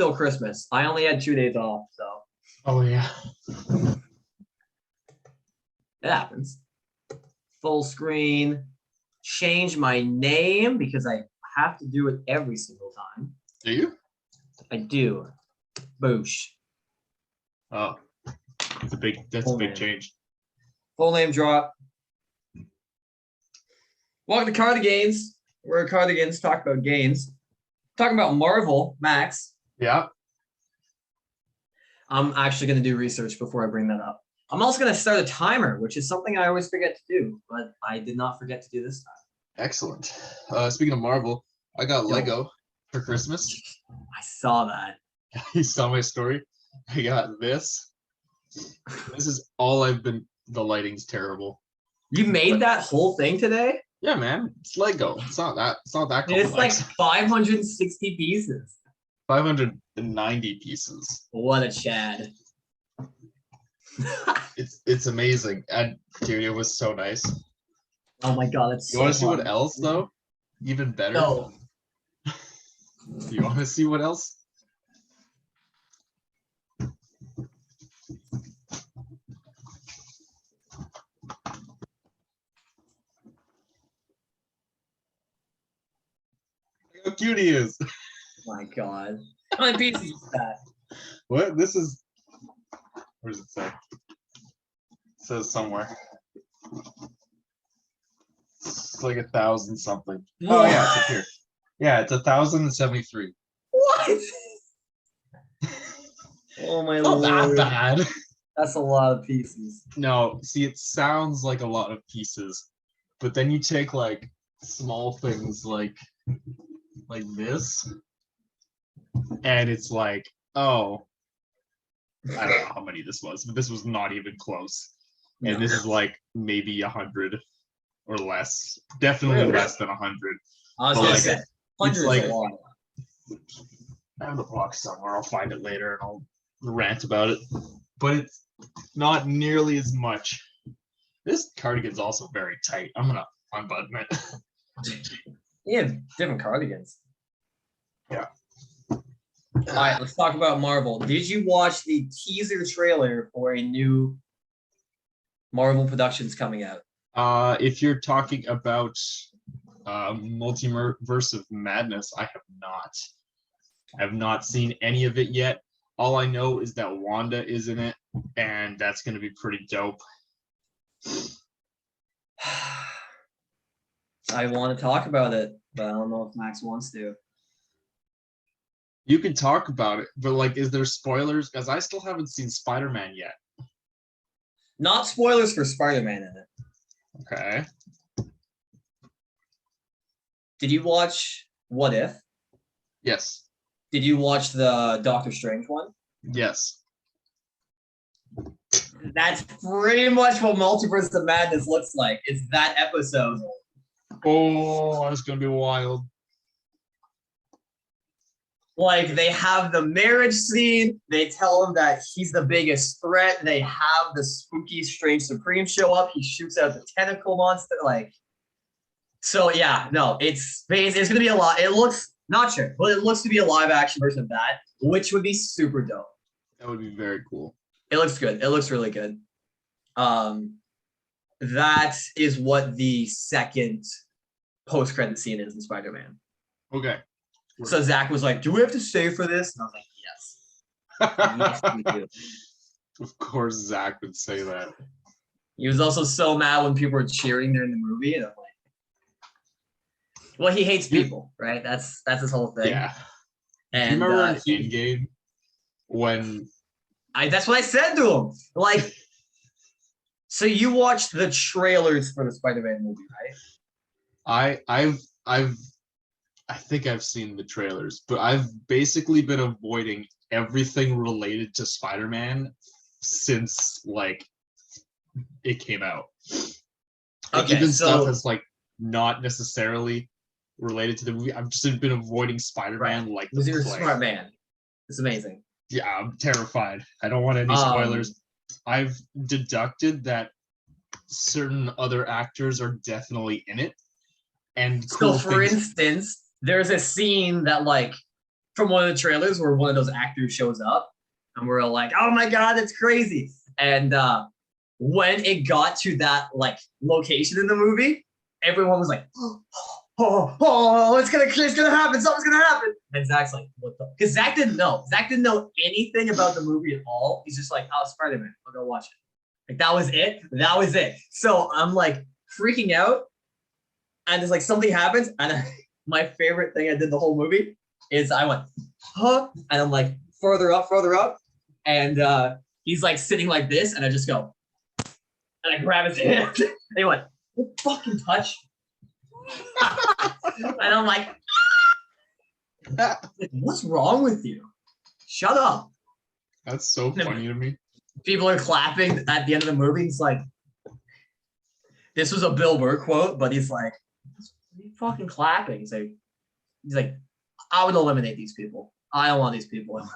still Christmas. I only had 2 days off, so Oh yeah. it happens. Full screen. Change my name because I have to do it every single time. Do you? I do. Boosh. Oh, that's a big change. Full name drop. Welcome to Cardigains. We're Cardigains, talk about games. Talking about Marvel, Max. Yeah. I'm actually going to do research before I bring that up. I'm also going to start a timer, which is something I always forget to do, but I did not forget to do this time. Excellent. Speaking of Marvel, I got Lego for Christmas. I saw that. You saw my story. I got this. This is all I've been. The lighting's terrible. You made that whole thing today? Yeah, man. It's Lego. It's not that complex. It's like 560 pieces. 590 pieces. What a Chad. It's amazing. And dude, it was so nice. Oh my god, it's You so want to see fun. what else though? Even better. No. You want to see what else? How cute he is. Oh my god. How many pieces is that? What? This is. Where does it say? It says somewhere. It's like 1,000 something. What? Oh yeah, it's up here. Yeah, it's 1,073. What? Oh my Not lord. that bad. That's a lot of pieces. No, see, it sounds like a lot of pieces, but then you take like small things like this, and it's like, oh, I don't know how many this was, but this was not even close. And this is like maybe 100 or less, definitely less than 100. I was But, gonna like, say, 100 is like- a lot. I have the box somewhere. I'll find it later and I'll rant about it. But it's not nearly as much. This cardigan's also very tight. I'm gonna unbutton it. Yeah, different cardigans. Yeah. All right, let's talk about Marvel. Did you watch the teaser trailer for a new Marvel Productions coming out? If you're talking about Multiverse of Madness, I have not. I have not seen any of it yet. All I know is that Wanda is in it, and that's going to be pretty dope. I want to talk about it, but I don't know if Max wants to. You can talk about it, but like, is there spoilers? Because I still haven't seen Spider-Man yet. Not spoilers for Spider-Man in it. Okay. Did you watch What If? Yes. Did you watch the Doctor Strange one? Yes. That's pretty much what Multiverse of Madness looks like. It's that episode. Oh, that's going to be wild. Like, they have the marriage scene. They tell him that he's the biggest threat. They have the spooky Strange Supreme show up. He shoots out the tentacle monster. Like, so yeah, no, it's going to be a lot. It looks, not sure, but it looks to be a live action version of that, which would be super dope. That would be very cool. It looks good. It looks really good. That is what the second post-credit scene is in Spider-Man. Okay. So Zach was like, do we have to stay for this? And I was like, yes. Yes, we do. Of course Zach would say that. He was also so mad when people were cheering during the movie. And I'm like, well, he hates people, right? That's his whole thing. Yeah. And Do you remember in Endgame when that's what I said to him. Like, so you watched the trailers for the Spider-Man movie, right? I think I've seen the trailers, but I've basically been avoiding everything related to Spider-Man since like it came out. Like, Okay, even so stuff that's like not necessarily related to the movie. I've just been avoiding Spider-Man like the you're a plague. smart man. It's amazing. Yeah, I'm terrified. I don't want any spoilers. I've deducted that certain other actors are definitely in it. And So, for instance, there's a scene that like from one of the trailers where one of those actors shows up, and we're all like, "Oh my god, that's crazy!" And when it got to that like location in the movie, everyone was like, "Oh, it's gonna happen! Something's gonna happen!" And Zach's like, "What the?" Because Zach didn't know. Zach didn't know anything about the movie at all. He's just like, "Oh, Spider-Man. I'll go watch it." Like that was it. That was it. So I'm like freaking out, and it's like something happens, and my favorite thing I did the whole movie is I went, "Huh," and I'm like further up, and he's like sitting like this, and I just go, and I grab his hand, and he went, "What fucking touch?" And I'm like, "What's wrong with you? Shut up." That's so funny to me. People are clapping at the end of the movie. It's like, this was a Bill Burr quote, but he's like, "What are you fucking clapping?" He's like, "I would eliminate these people. I don't want these people."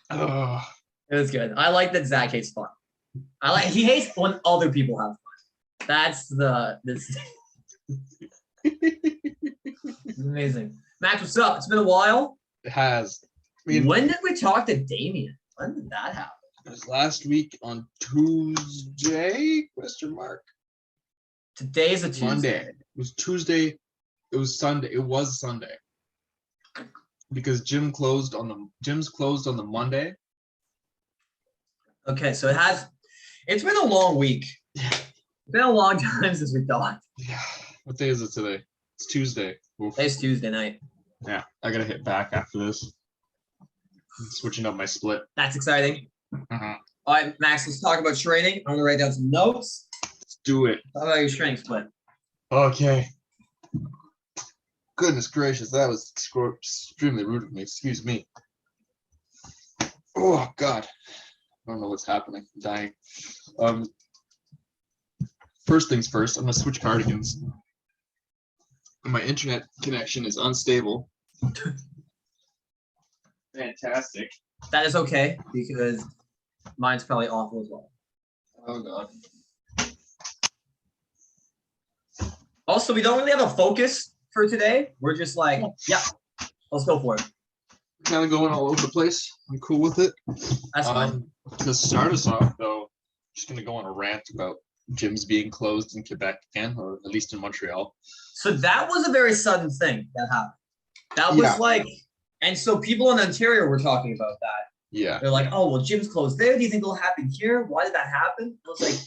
Oh, It was good. I like that Zach hates fun. He hates when other people have fun. That's this amazing. Max, what's up? It's been a while. it has. I mean, When did we talk to Damien? When did that happen? it was last week on Tuesday? Question mark. Today's a Tuesday. Monday. It was Tuesday. It was Sunday. It was Sunday. Because gyms closed on the Monday. Okay, so it's been a long week. It's been a long time since we talked. Yeah. What day is it today? It's Tuesday. Oof. Today's Tuesday night. Yeah, I gotta hit back after this. I'm switching up my split. That's exciting. Uh-huh. All right, Max, let's talk about training. I'm gonna write down some notes. Let's do it. How about your training split? Okay. Goodness gracious, that was extremely rude of me. Excuse me. Oh God, I don't know what's happening. I'm dying. First things first, I'm gonna switch cardigans. My internet connection is unstable. Fantastic. That is okay because mine's probably awful as well. Oh God. Also, we don't really have a focus for today. We're just like, yeah, let's go for it. Kind of going all over the place. I'm cool with it. That's fine. To start us off, though, just gonna go on a rant about gyms being closed in Quebec again, or at least in Montreal. So that was a very sudden thing that happened. That was like, and so people in Ontario were talking about that. Yeah. They're like, "Oh, well, gyms closed there. Do you think it'll happen here? Why did that happen?" I was like,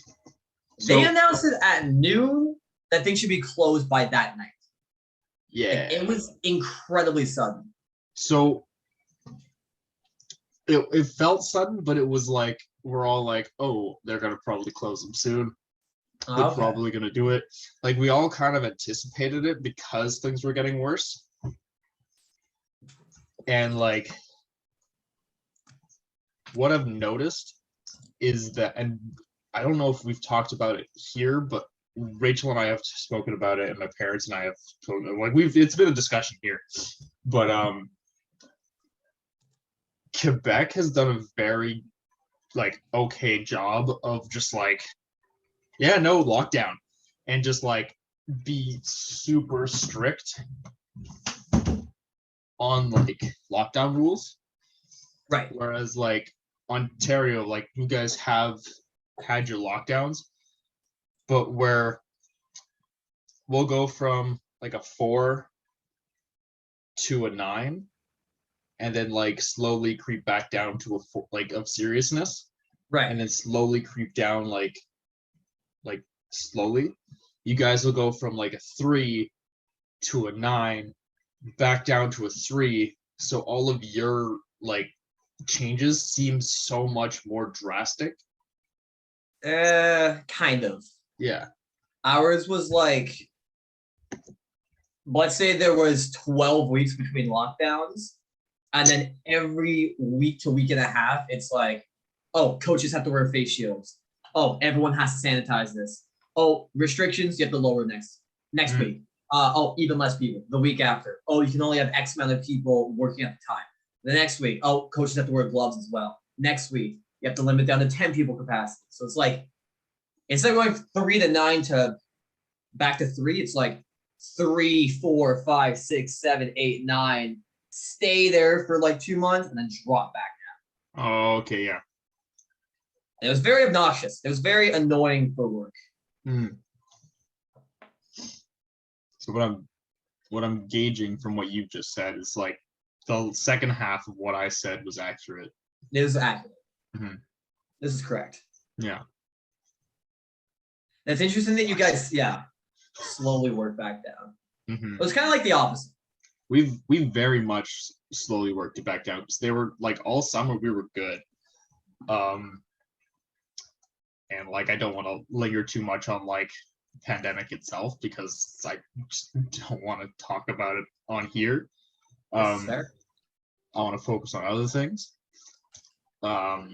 they announced it at noon that things should be closed by that night. Yeah. Like, it was incredibly sudden. So it felt sudden, but it was like we're all like, "Oh, they're gonna probably close them soon. They're probably gonna do it." Like we all kind of anticipated it because things were getting worse. And like what I've noticed is that, and I don't know if we've talked about it here, but Rachel and I have spoken about it, and my parents and I have told them, like it's been a discussion here. But Quebec has done a very like okay job of just like, yeah, no lockdown, and just like be super strict on like lockdown rules. Right. Whereas like Ontario, like you guys have had your lockdowns, but where we'll go from like a 4 to a 9 and then like slowly creep back down to a 4, like of seriousness, Right. and then slowly creep down like slowly. You guys will go from like a 3 to a 9 back down to a 3, so all of your like changes seem so much more drastic. Kind of. Yeah. Ours was like, let's say there was 12 weeks between lockdowns, and then every week to week and a half, it's like, oh, coaches have to wear face shields. Oh, everyone has to sanitize this. Oh, restrictions, you have to lower next week. Oh, even less people the week after. Oh, you can only have X amount of people working at the time. The next week, oh, coaches have to wear gloves as well. Next week, you have to limit down to 10 people capacity. So it's like, instead of going 3 to 9 to back to 3, it's like 3, 4, 5, 6, 7, 8, 9, stay there for like 2 months, and then drop back. Oh, okay, yeah. It was very obnoxious. It was very annoying for work. So what I'm gauging from what you've just said is like the second half of what I said was accurate. It is accurate. Mhm. This is correct. Yeah. It's interesting that you guys, slowly work back down. hmm It was kind of like the opposite. We've very much slowly worked it back down because they were like all summer we were good. And like I don't want to linger too much on like pandemic itself because I just don't want to talk about it on here. Fair. I want to focus on other things. But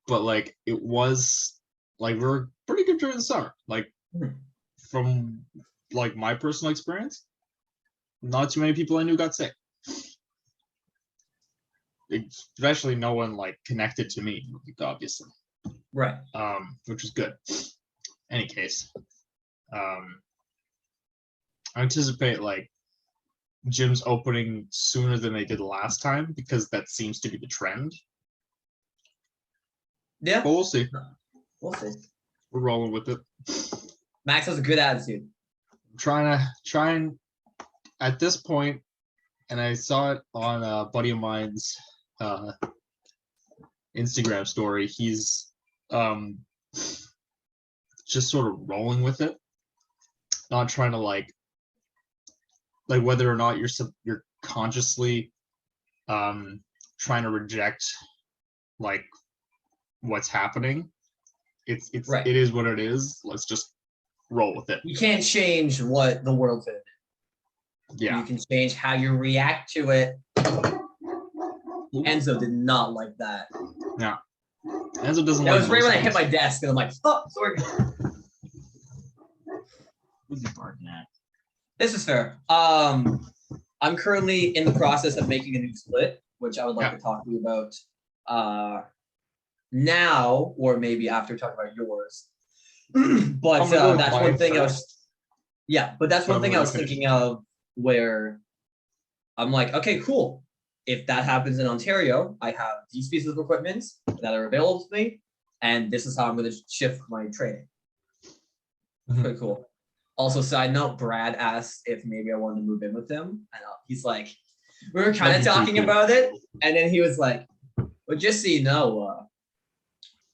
like it was like we were pretty good during the summer. Like from like my personal experience, not too many people I knew got sick. Especially no one like connected to me, obviously. Right. Which was good. Any case, I anticipate like gyms opening sooner than they did last time because that seems to be the trend. Yeah. But we'll see. We'll see. We're rolling with it. Max has a good attitude. I'm trying at this point, and I saw it on a buddy of mine's Instagram story. He's just sort of rolling with it, not trying to like whether or not you're consciously trying to reject like what's happening. It's Right. It is what it is. Let's just roll with it. You can't change what the world's in. Yeah. You can change how you react to it. Enzo did not like that. Yeah. Enzo doesn't That like was right when I hit things. my desk and I'm like, oh, sorry. Who's he barking at? This is fair. I'm currently in the process of making a new split, which I would like to talk to you about now, or maybe after talking about yours. But that's one thing I was. Yeah, but that's one thing I was thinking of where I'm like, okay, cool. If that happens in Ontario, I have these pieces of equipment that are available to me, and this is how I'm going to shift my training. Pretty cool. Also, side note, Brad asked if maybe I wanted to move in with him. And he's like, we were kind of talking about it. And then he was like, well, just so you know,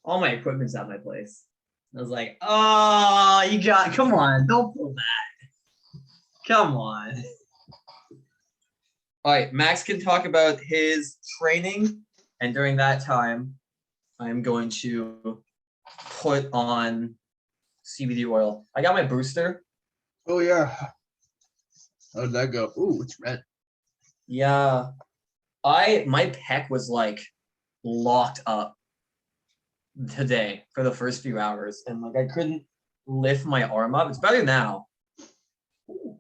all my equipment's at my place. I was like, oh, come on, don't pull that. Come on. All right, Max can talk about his training. And during that time, I'm going to put on CBD oil. I got my booster. Oh yeah. How'd that go? Ooh, it's red. Yeah. My pec was like locked up today for the first few hours. And like I couldn't lift my arm up. It's better now. Ooh.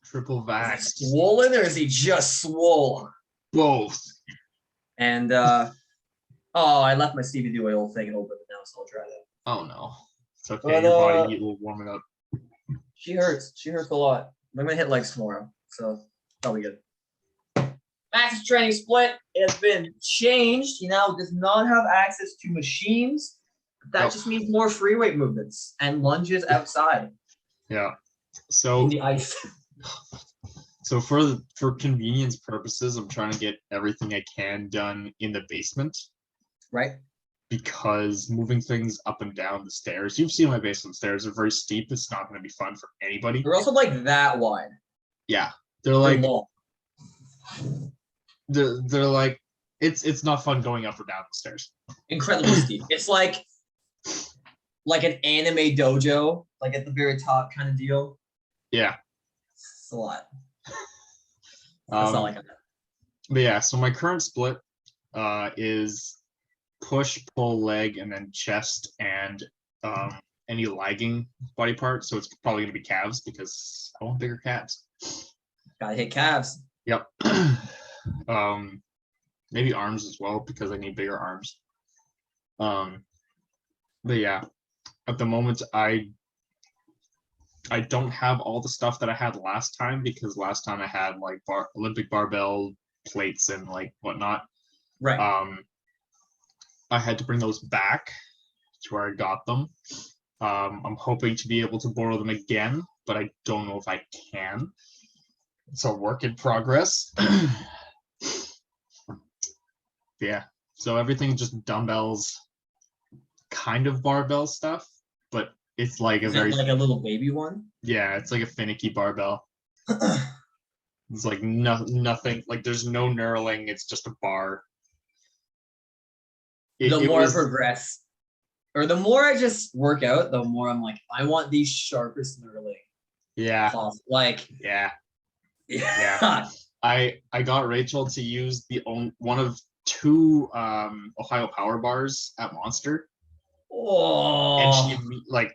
Triple vax. Is he swollen or is he just swole? Both. And I left my CBD oil thing open now, so I'll try that. Oh no. It's okay, But, your body heat will warm it up. She hurts. She hurts a lot. I'm gonna hit legs tomorrow, so that'll be good. Max's training split has been changed. He now does not have access to machines. That just means more free weight movements and lunges outside. Yeah. So in the ice. So for convenience purposes, I'm trying to get everything I can done in the basement. Right. Because moving things up and down the stairs, you've seen my basement stairs, they're very steep. It's not going to be fun for anybody. They're also like that wide. Yeah. They're like long. They're like it's not fun going up or down the stairs. Incredibly steep. It's like an anime dojo, like at the very top kind of deal. Yeah. It's a lot. That's not like that. But yeah, so my current split is push, pull, leg, and then chest and any lagging body part. So it's probably gonna be calves because I want bigger calves. Gotta hit calves. Yep. Maybe arms as well because I need bigger arms. But yeah, at the moment I don't have all the stuff that I had last time because last time I had like Olympic barbell plates and like whatnot. Right. I had to bring those back to where I got them. I'm hoping to be able to borrow them again, but I don't know if I can. It's a work in progress. Yeah. So everything just dumbbells, kind of barbell stuff, but it's like Is it like a little baby one? yeah, it's like a finicky barbell. It's like nothing, like there's no knurling, it's just a bar. The more I progress, or the more I just work out, the more I'm like, I want the sharpest knurling yeah, possible. Like, yeah. yeah. I got Rachel to use one of two Ohio Power bars at Monster, and Oh,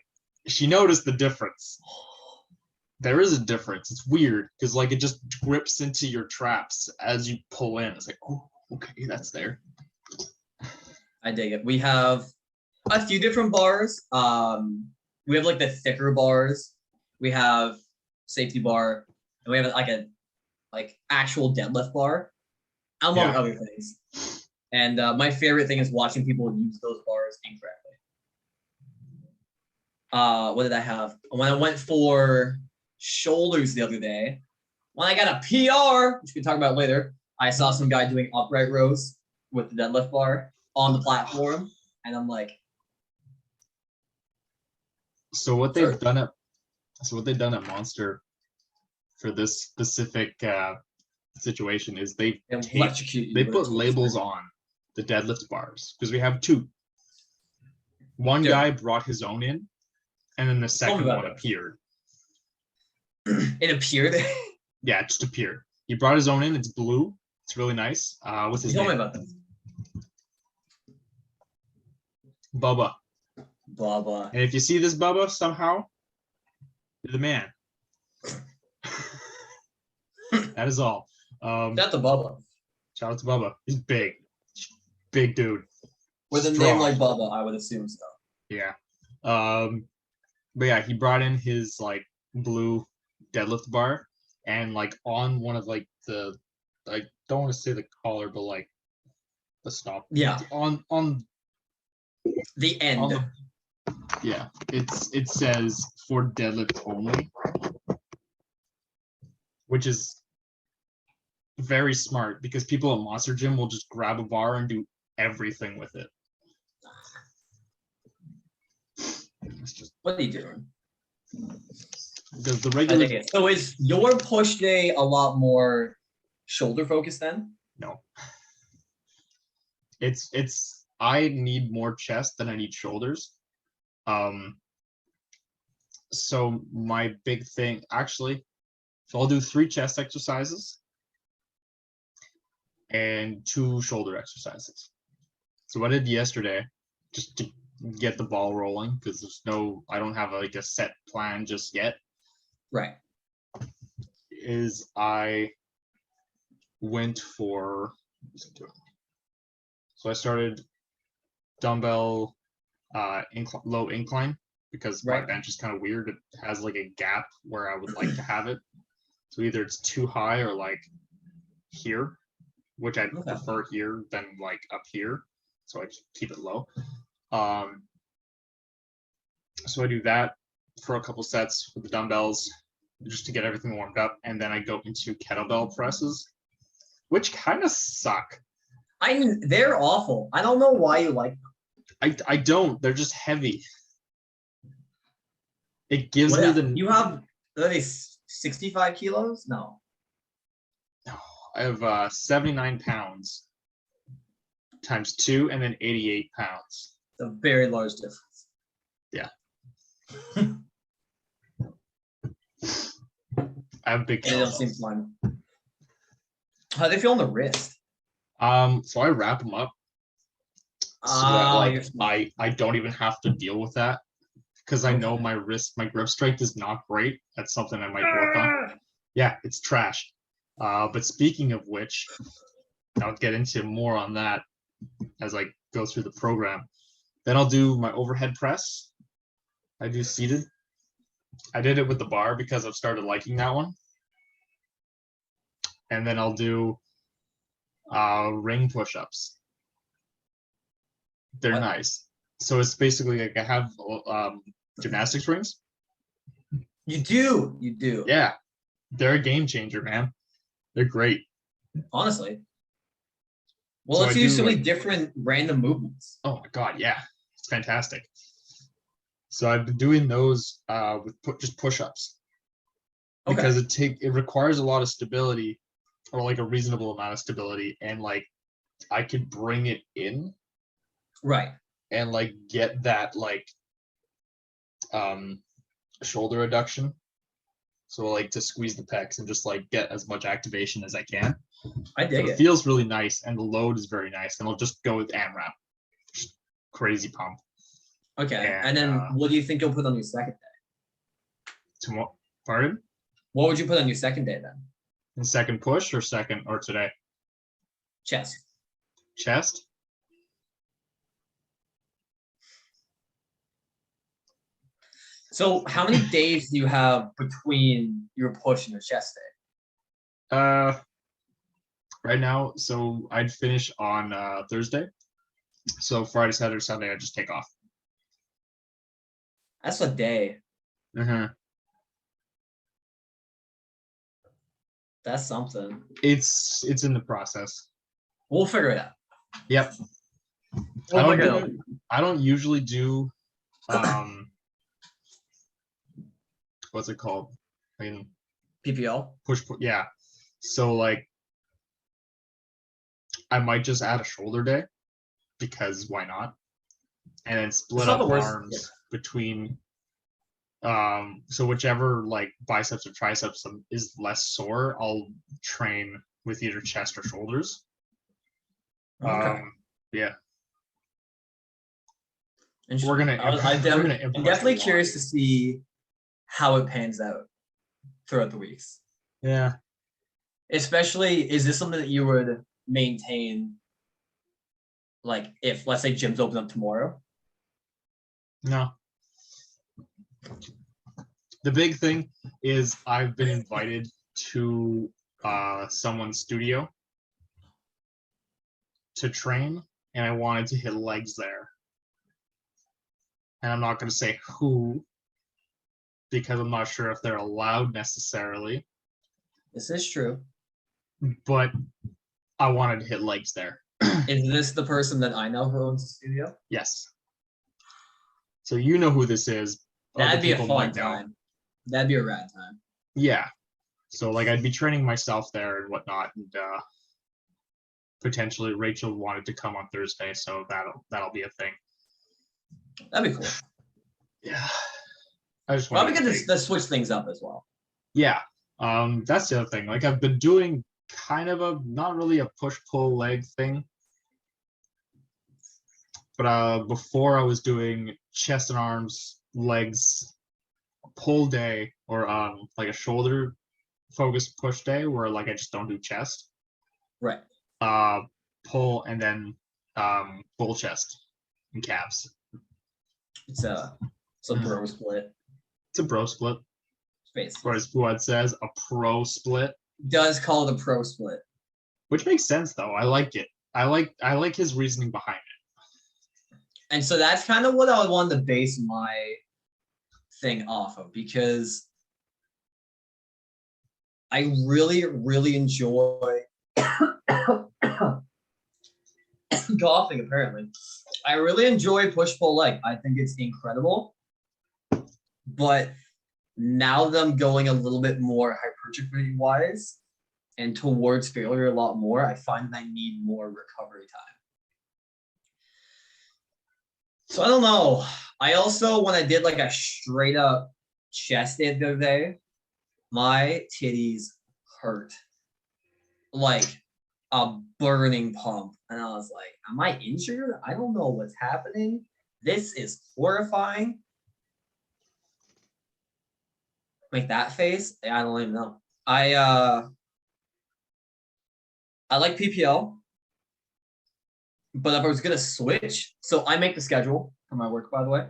she noticed the difference. There is a difference. It's weird because like it just grips into your traps as you pull in. It's like, oh, okay, that's there. I dig it. We have a few different bars. We have like the thicker bars. We have safety bar, and we have like a actual deadlift bar, among other things. And my favorite thing is watching people use those bars incorrectly. What did I have? When I went for shoulders the other day, when I got a PR, which we can talk about later, I saw some guy doing upright rows with the deadlift bar on the platform, and I'm like, so what they've done at Monster for this specific situation is they put labels on the deadlift bars because we have two. One guy brought his own in, and then the second one appeared. It appeared? Yeah, it just appeared. He brought his own in. It's blue. It's really nice. What's his name? Tell me about this. Bubba. Bubba. And if you see this Bubba somehow, you're the man. That is all. Shout out to Bubba. Shout out to Bubba. He's big. Big dude. With a name like Bubba, I would assume so. Yeah. But yeah, he brought in his like blue deadlift bar, and like on one of like the, I don't want to say the collar, but like the stop. Yeah. On the end. Yeah, it says for deadlift only, which is very smart because people at Monster Gym will just grab a bar and do everything with it. What are you doing? Because the regular. So is your push day a lot more shoulder focused then? No. It's I need more chest than I need shoulders. So my big thing, actually, so I'll do 3 chest exercises and 2 shoulder exercises. So what I did yesterday, just to get the ball rolling, because I don't have like a set plan just yet. Right. Is I went for, so I started dumbbell low incline because my bench is kind of weird. It has like a gap where I would like to have it. So either it's too high or like here, which I prefer here than like up here. So I just keep it low. So I do that for a couple sets with the dumbbells just to get everything warmed up. And then I go into kettlebell presses, which kind of suck. They're awful. I don't know why you like them. I don't. They're just heavy. It gives me the. You have, are they 65 kilos? No. No, I have 79 pounds times 2 and then 88 pounds. It's a very large difference. Yeah. I have big. They don't seem fun. How do they feel on the wrist? So I wrap them up. So that like I don't even have to deal with that because I know my grip strength is not great. That's something I might work on. Yeah, it's trash. But speaking of which, I'll get into more on that as I go through the program. Then I'll do my overhead press. I do seated. I did it with the bar because I've started liking that one. And then I'll do ring push-ups. They're What? nice. So it's basically like I have gymnastics rings. You do. Yeah, they're a game changer, man. They're great. Honestly. Well, So let's I use do, so many like- different random movements. Oh my god, yeah, it's fantastic. So I've been doing those with just push-ups Okay. because it requires a lot of stability, or like a reasonable amount of stability, and like I could bring it in Right. and like get that like shoulder adduction. So like to squeeze the pecs and just like get as much activation as I can. I dig So it. it feels really nice, and the load is very nice. And I'll just go with AMRAP. Just crazy pump. Okay. And then And, what do you think you'll put on your second day? Tomorrow, pardon? What would you put on your second day then? In second push or second or today? Chest. Chest? So how many days do you have between your push and your chest day? Right now, so I'd finish on Thursday. So Friday, Saturday, Sunday, I just take off. That's a day. Mm-hmm. That's something. It's in the process. We'll figure it out. Yep. We'll I figure it out. don't I don't usually do what's it called? I mean PPL. push yeah. So like I might just add a shoulder day because why not? And then split It's not up the worst, arms between so whichever like biceps or triceps is less sore, I'll train with either chest or shoulders. Okay. Yeah. Interesting. We're gonna I'm implement definitely a lot. curious to see how it pans out throughout the weeks. Yeah. Especially, is this something that you would maintain? Like, if let's say gyms open up tomorrow. No. The big thing is I've been invited to someone's studio to train, and I wanted to hit legs there. And I'm not going to say who because I'm not sure if they're allowed necessarily, This is true. but I wanted to hit legs there. Is this the person that I know who owns the studio? Yes. So you know who this is. That'd Other be a people fun might know. time. That'd be a rad time. Yeah. So like I'd be training myself there and whatnot, and potentially Rachel wanted to come on Thursday, so that'll be a thing. That'd be cool. Yeah. I just Probably wanted good to to switch things up as well. Yeah. That's the other thing. Like I've been doing kind of a not really a push-pull leg thing. But before I was doing chest and arms, legs, pull day, or like a shoulder focused push day where like I just don't do chest. Right. Pull and then full chest and calves. It's a bro split. It's a bro split. Space. Or as Fuad says, a pro split. Does call it a pro split. Which makes sense though. I like it. I like his reasoning behind it. And so that's kind of what I wanted to base my thing off of, because I really, really enjoy golfing, apparently. I really enjoy push-pull leg. I think it's incredible. But now that I'm going a little bit more hypertrophy-wise and towards failure a lot more, I find that I need more recovery time. So I don't know. I also, when I did like a straight up chest day the other day, my titties hurt. Like a burning pump. And I was like, am I injured? I don't know what's happening. This is horrifying. Make that face? I don't even know. I like PPL. But if I was gonna switch, so I make the schedule for my work, by the way.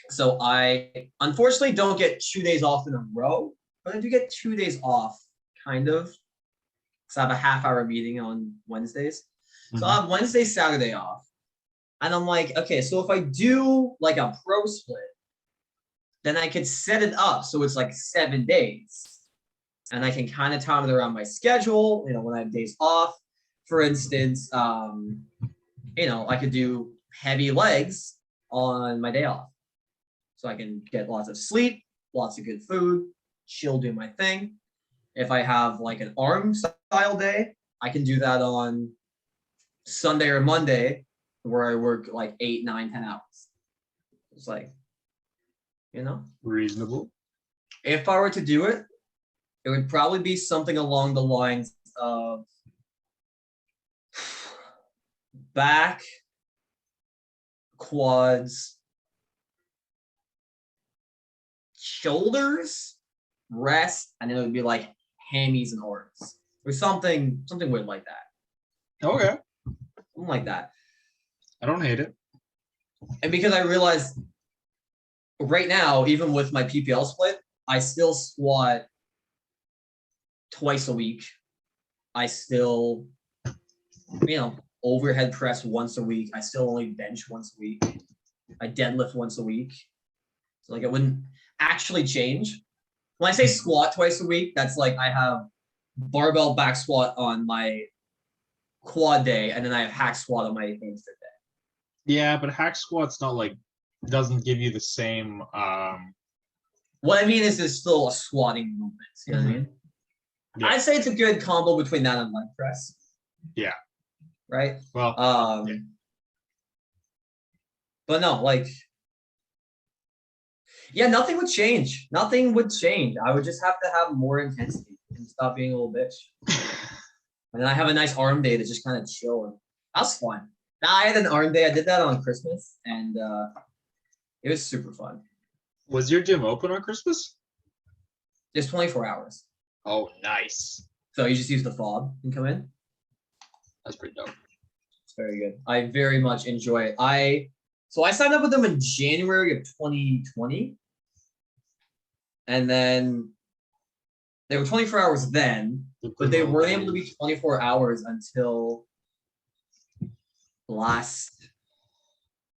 So I unfortunately don't get 2 days off in a row, but I do get 2 days off, kind of. So I have a half-hour meeting on Wednesdays. So I have Wednesday, Saturday off. And I'm like, okay, so if I do like a pro split, then I could set it up so it's like 7 days. And I can kind of time it around my schedule, when I have days off. For instance, I could do heavy legs on my day off. So I can get lots of sleep, lots of good food, chill, do my thing. If I have like an arm style day, I can do that on Sunday or Monday where I work like 8, 9, 10 hours. It's like, Reasonable. If I were to do it, it would probably be something along the lines of back, quads, shoulders, rest, and then it would be like hammies and arms. Or something weird like that. Okay. Something like that. I don't hate it. And because I realized right now, even with my PPL split, I still squat twice a week. I still, overhead press once a week. I still only bench once a week. I deadlift once a week. So like it wouldn't actually change. When I say squat twice a week, that's like I have barbell back squat on my quad day, and then I have hack squat on my hamstring day. Yeah, but hack squat's not like doesn't give you the same. What I mean is, it's still a squatting movement. You know what I mean? Yeah. I'd say it's a good combo between that and leg press. Yeah. Right. Well. Yeah. But no, nothing would change. Nothing would change. I would just have to have more intensity and stop being a little bitch. And then I have a nice arm day to just kind of chill. And that's fun. I had an arm day. I did that on Christmas, and it was super fun. Was your gym open on Christmas? Just 24 hours. Oh, nice. So you just use the fob and come in? That's pretty dope. It's very good. I very much enjoy it. So I signed up with them in January of 2020. And then they were 24 hours then, but they weren't able to be 24 hours until last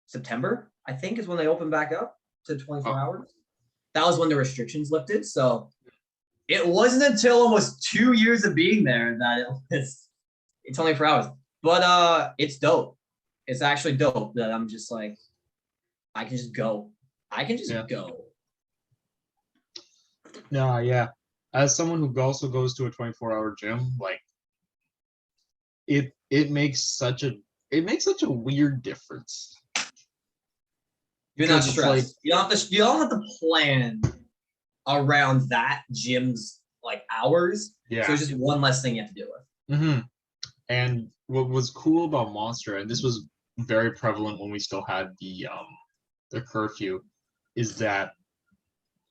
September, I think, is when they opened back up to 24 hours. That was when the restrictions lifted. So it wasn't until almost 2 years of being there that it was 24 hours. But it's dope. It's actually dope that I'm just like, I can just go. Go. No, yeah. As someone who also goes to a 24-hour gym, like it makes such a weird difference. You're not stressed. You don't have to plan around that gym's like hours. Yeah. So it's just one less thing you have to deal with. Mm-hmm. And what was cool about Monster, and this was very prevalent when we still had the curfew, is that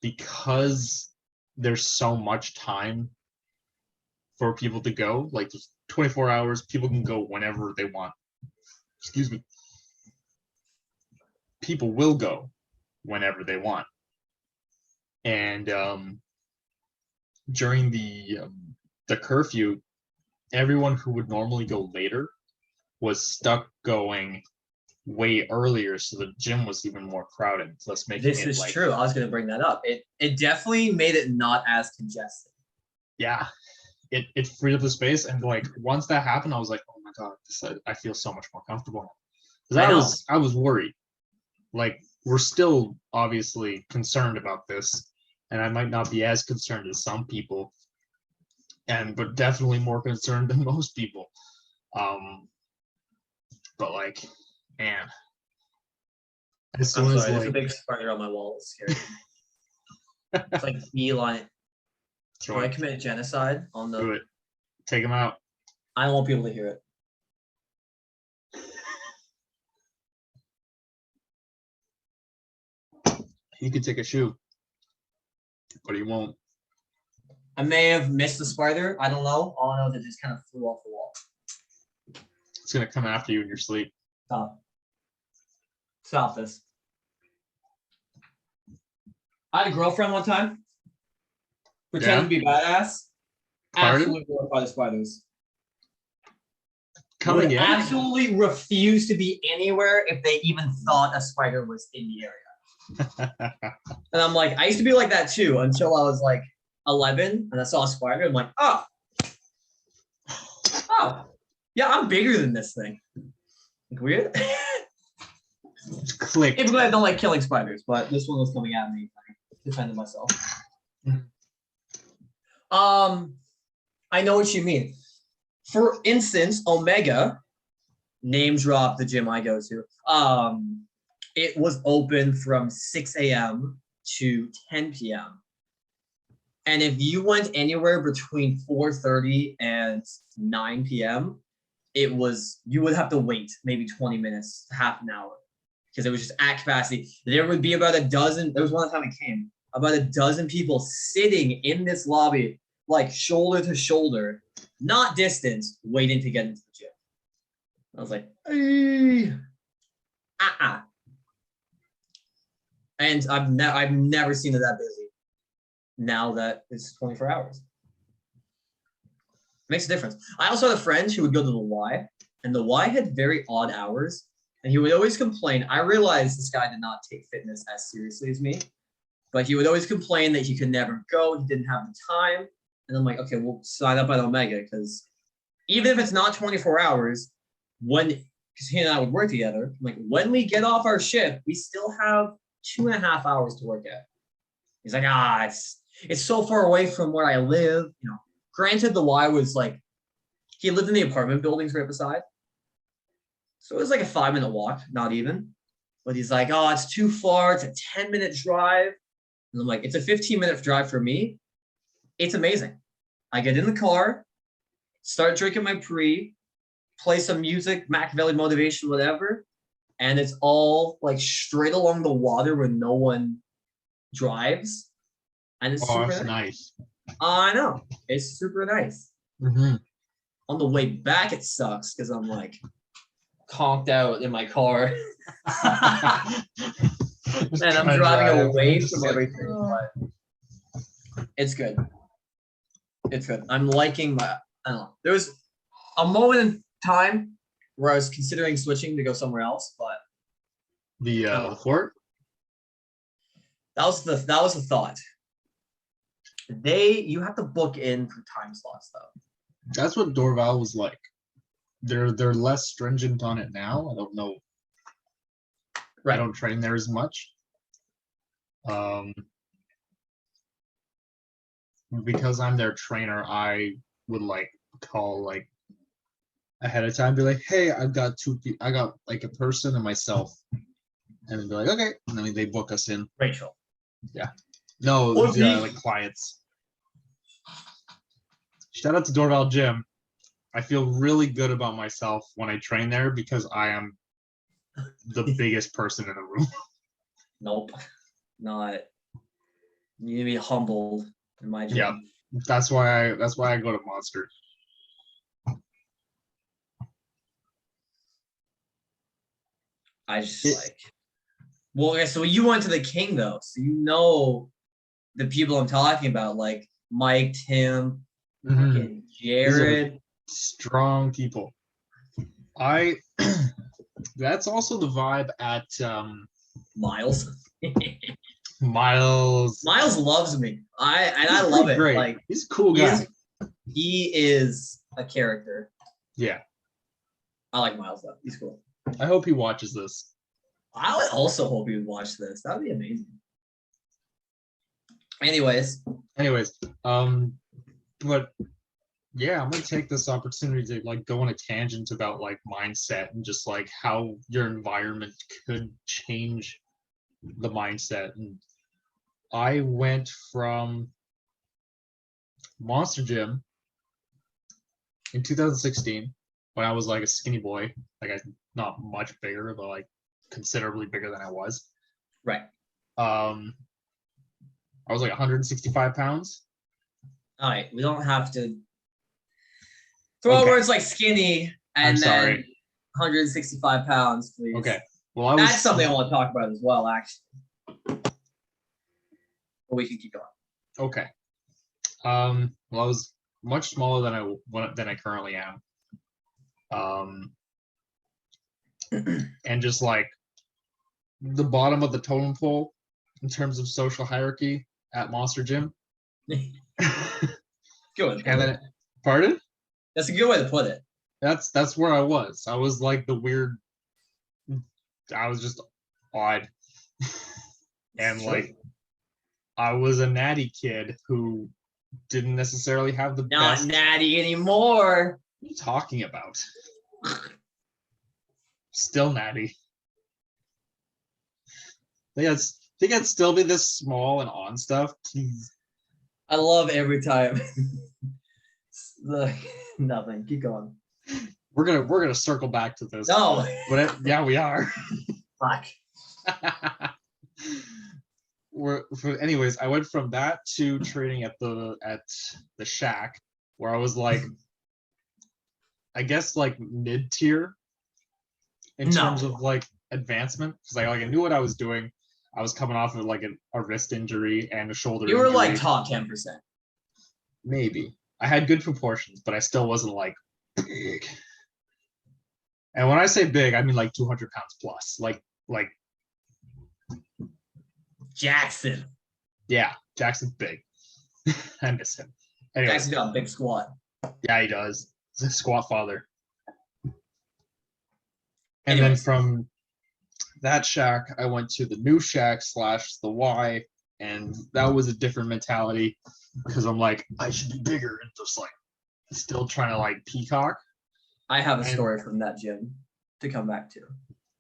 because there's so much time for people to go, like just 24 hours, people can go whenever they want. Excuse me. People will go whenever they want. And during the curfew, everyone who would normally go later was stuck going way earlier, so the gym was even more crowded. Thus making this is true. I was going to bring that up. It definitely made it not as congested. Yeah, it freed up the space, and like once that happened, I was like, oh my god, I feel so much more comfortable. Because I was worried. Like, we're still obviously concerned about this, and I might not be as concerned as some people, but definitely more concerned than most people. But like, man, as soon as there's a big spider on my wall. It's scary. It's like beeline. Do I commit genocide on the? Do it. Take him out. I won't be able to hear it. He could take a shoe, but he won't. I may have missed the spider. I don't know. All I know is it just kind of flew off the wall. It's gonna come after you in your sleep. Stop this. I had a girlfriend one time. Pretended to be badass. Pardon? Absolutely horrified of spiders. Coming Would in? absolutely refuse to be anywhere if they even thought a spider was in the area. And I'm like, I used to be like that too until I was like 11 and I saw a spider. I'm like, oh, yeah, I'm bigger than this thing. Like, weird. Click. Typically, I don't like killing spiders, but this one was coming at me. I defended myself. I know what you mean. For instance, Omega, name drop the gym I go to. It was open from 6 a.m. to 10 p.m. And if you went anywhere between 4:30 and 9 p.m., you would have to wait maybe 20 minutes, half an hour, because it was just at capacity. There would be about a dozen. There was one time it came about a dozen people sitting in this lobby, like shoulder to shoulder, not distance, waiting to get into the gym. I was like, and I've never seen it that busy. Now that it's 24 hours, makes a difference. I also had a friend who would go to the Y, and the Y had very odd hours, and he would always complain. I realized this guy did not take fitness as seriously as me, but he would always complain that he could never go. He didn't have the time. And I'm like, okay, we'll sign up at Omega, because even if it's not 24 hours, because he and I would work together, I'm like, when we get off our shift, we still have 2.5 hours to work at. He's like, it's so far away from where I live. You know, granted, the Y was like, he lived in the apartment buildings right beside. So it was like a 5-minute walk, not even. But he's like, it's too far. It's a 10-minute drive. And I'm like, it's a 15-minute drive for me. It's amazing. I get in the car, start drinking my play some music, Machiavelli motivation, whatever. And it's all like straight along the water where no one drives. And it's super that's nice. I know. It's super nice. Mm-hmm. On the way back, it sucks because I'm like conked out in my car. And I'm driving away from everything. But it's good. It's good. I'm liking I don't know. There was a moment in time where I was considering switching to go somewhere else, but the fort? That was the thought. You have to book in for time slots though. That's what Dorval was like. They're less stringent on it now. I don't know. Right. I don't train there as much. Because I'm their trainer, I would like call like ahead of time, be like, hey, I got like a person and myself. And then be like, okay. And then they book us in. Rachel. Yeah. No, like clients. Shout out to Dorval Gym. I feel really good about myself when I train there because I am the biggest person in the room. Nope. Not. You need to be humbled in my gym. Yeah. That's why I go to Monster. I just like. Well, okay, so you went to the King though, so you know the people I'm talking about, like Mike, Tim, Jared. Strong people. That's also the vibe at Miles. Miles loves me. I love it. Great. Like he's a cool guy. He is a character. Yeah. I like Miles though. He's cool. I hope he watches this. I would also hope he would watch this. That'd be amazing. Anyways, but yeah, I'm gonna take this opportunity to like go on a tangent about like mindset and just like how your environment could change the mindset. And I went from Monster Gym in 2016 when I was like a skinny boy, like not much bigger, but like considerably bigger than I was. Right. I was like 165 pounds. All right, we don't have to throw out words like skinny and then 165 pounds, please. Okay. Well, that's something I want to talk about as well, actually. But we can keep going. Okay. Well, I was much smaller than I currently am. And just like the bottom of the totem pole in terms of social hierarchy at Monster Gym. Good way to put And it. then, pardon? That's a good way to put it. That's where I was. I was like the weird. I was just odd, and Sure. like I was a natty kid who didn't necessarily have the Not best. natty anymore. What are you talking about? Still natty. Think I'd still be this small and on stuff. Please. I love every time. Nothing. Keep going. We're gonna circle back to this. No. But yeah, we are. Fuck. Anyways, I went from that to training at the shack, where I was like, I guess like mid tier in terms of like advancement, because I knew what I was doing. I was coming off of like a wrist injury and a shoulder. You were injury. like top 10%. Maybe I had good proportions, but I still wasn't like big. And when I say big, I mean like 200 pounds plus. Like Jackson. yeah, Jackson's big. I miss him. Anyway, Jackson's got a big squat. yeah, he does. He's a squat father. And Anyways. then from that shack, I went to the new shack / the Y, and that was a different mentality because I'm like, I should be bigger and just like still trying to like peacock. I have a story from that gym to come back to.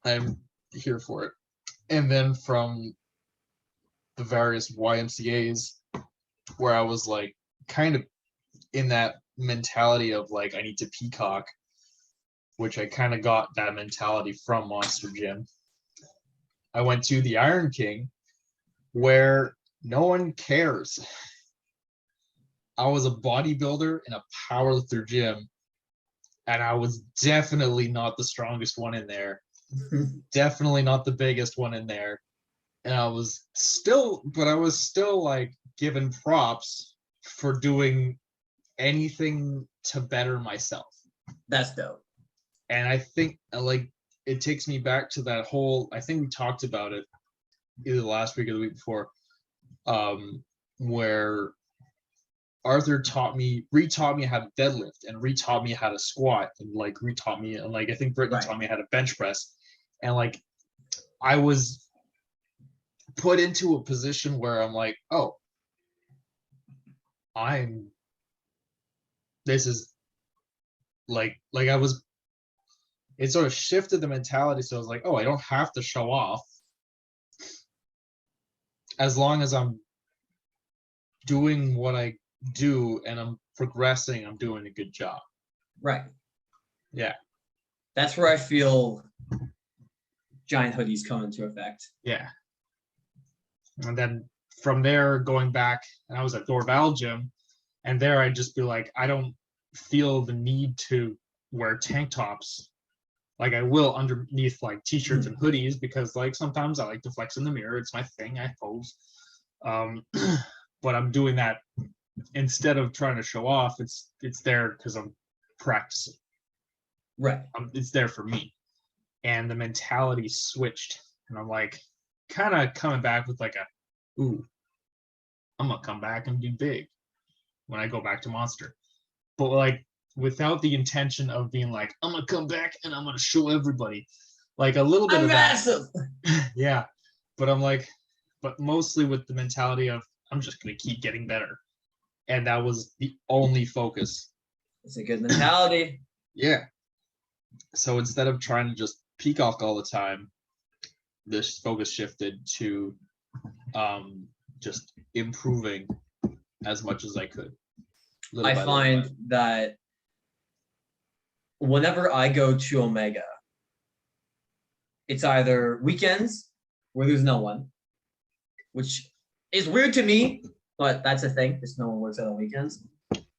I'm here for it. And then from the various YMCAs where I was like kind of in that mentality of like I need to peacock, which I kind of got that mentality from Monster Gym. I went to the Iron King where no one cares. I was a bodybuilder in a powerlifter gym, and I was definitely not the strongest one in there. Definitely not the biggest one in there. And I was still like given props for doing anything to better myself. That's dope. And I think like it takes me back to that whole, I think we talked about it either last week or the week before, where Arthur retaught me how to deadlift and retaught me how to squat and like retaught me, and like I think Brittany taught me how to bench press. And like I was put into a position where I'm like, oh, this is like I was, it sort of shifted the mentality. So I was like, oh, I don't have to show off. As long as I'm doing what I do and I'm progressing, I'm doing a good job. Right. Yeah. That's where I feel giant hoodies come into effect. Yeah. And then from there, going back, and I was at Dorval Gym, and there I'd just be like, I don't feel the need to wear tank tops. Like I will underneath like t-shirts and hoodies, because like sometimes I like to flex in the mirror. It's my thing, I suppose. But I'm doing that instead of trying to show off. It's there because I'm practicing. Right. It's there for me. And the mentality switched, and I'm like kind of coming back with like ooh, I'm gonna come back and be big when I go back to Monster. But like without the intention of being like, I'm gonna come back and I'm gonna show everybody. Like a little bit I'm of massive. that. Yeah. But I'm like, but mostly with the mentality of I'm just gonna keep getting better. And that was the only focus. It's a good mentality. Yeah. So instead of trying to just peacock all the time, this focus shifted to just improving as much as I could. I find that whenever I go to Omega, it's either weekends where there's no one, which is weird to me, but that's a thing. Just no one works out on weekends.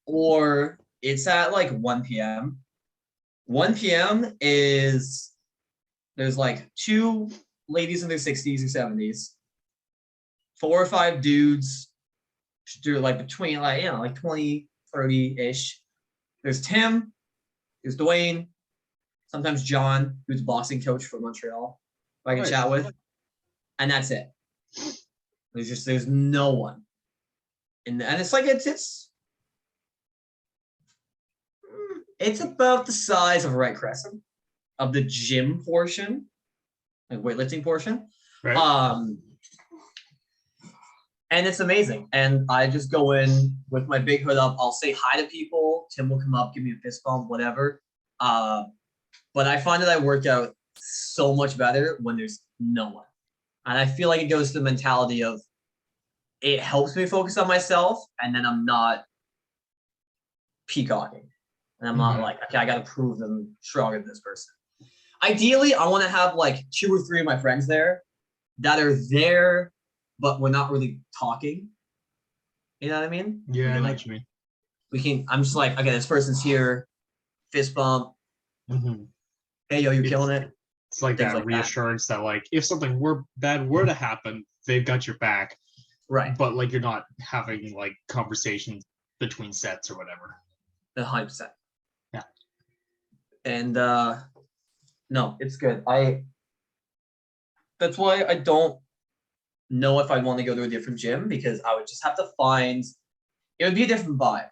Or it's at like 1 p.m. 1 p.m. is there's like two ladies in their 60s or 70s, 4 or 5 dudes. Do like between like 20, 30-ish. There's Tim, there's Dwayne, sometimes John, who's a boxing coach from Montreal, who I can Nice. chat with. And that's it. There's no one. And it's like it's about the size of Red Crescent of the gym portion, like weightlifting portion. Right. And it's amazing. And I just go in with my big hood up. I'll say hi to people. Tim will come up, give me a fist bump, whatever. But I find that I work out so much better when there's no one. And I feel like it goes to the mentality of it helps me focus on myself, and then I'm not peacocking. And I'm not like, okay, I got to prove them stronger than this person. Ideally, I want to have like 2 or 3 of my friends there that are there, but we're not really talking. You know what I mean? Yeah, I know what you mean. I'm just like, okay, this person's here, fist bump. Hey, yo, you're killing it. It's like Things that like reassurance that like if something bad were to happen, they've got your back. Right. But like you're not having like conversations between sets or whatever. 100%. Yeah. And no, it's good. That's why I don't know if I'd want to go to a different gym, because I would just have to find, it would be a different vibe.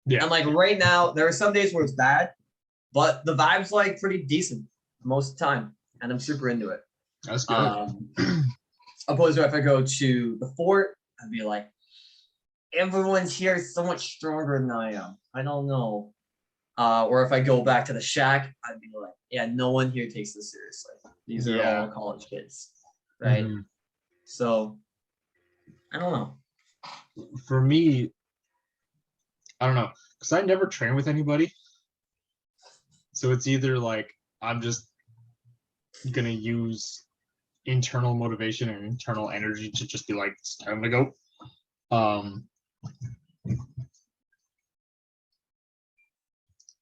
Yeah. And like right now, there are some days where it's bad, but the vibe's like pretty decent most of the time, and I'm super into it. That's good. Opposed to if I go to the fort, I'd be like, everyone's here so much stronger than I am. I don't know. Or if I go back to the shack, I'd be like, yeah, no one here takes this seriously. These are all college kids, right? So, I don't know. For me, I don't know, because I never train with anybody. So it's either like I'm just gonna use internal motivation and internal energy to just be like, it's time to go.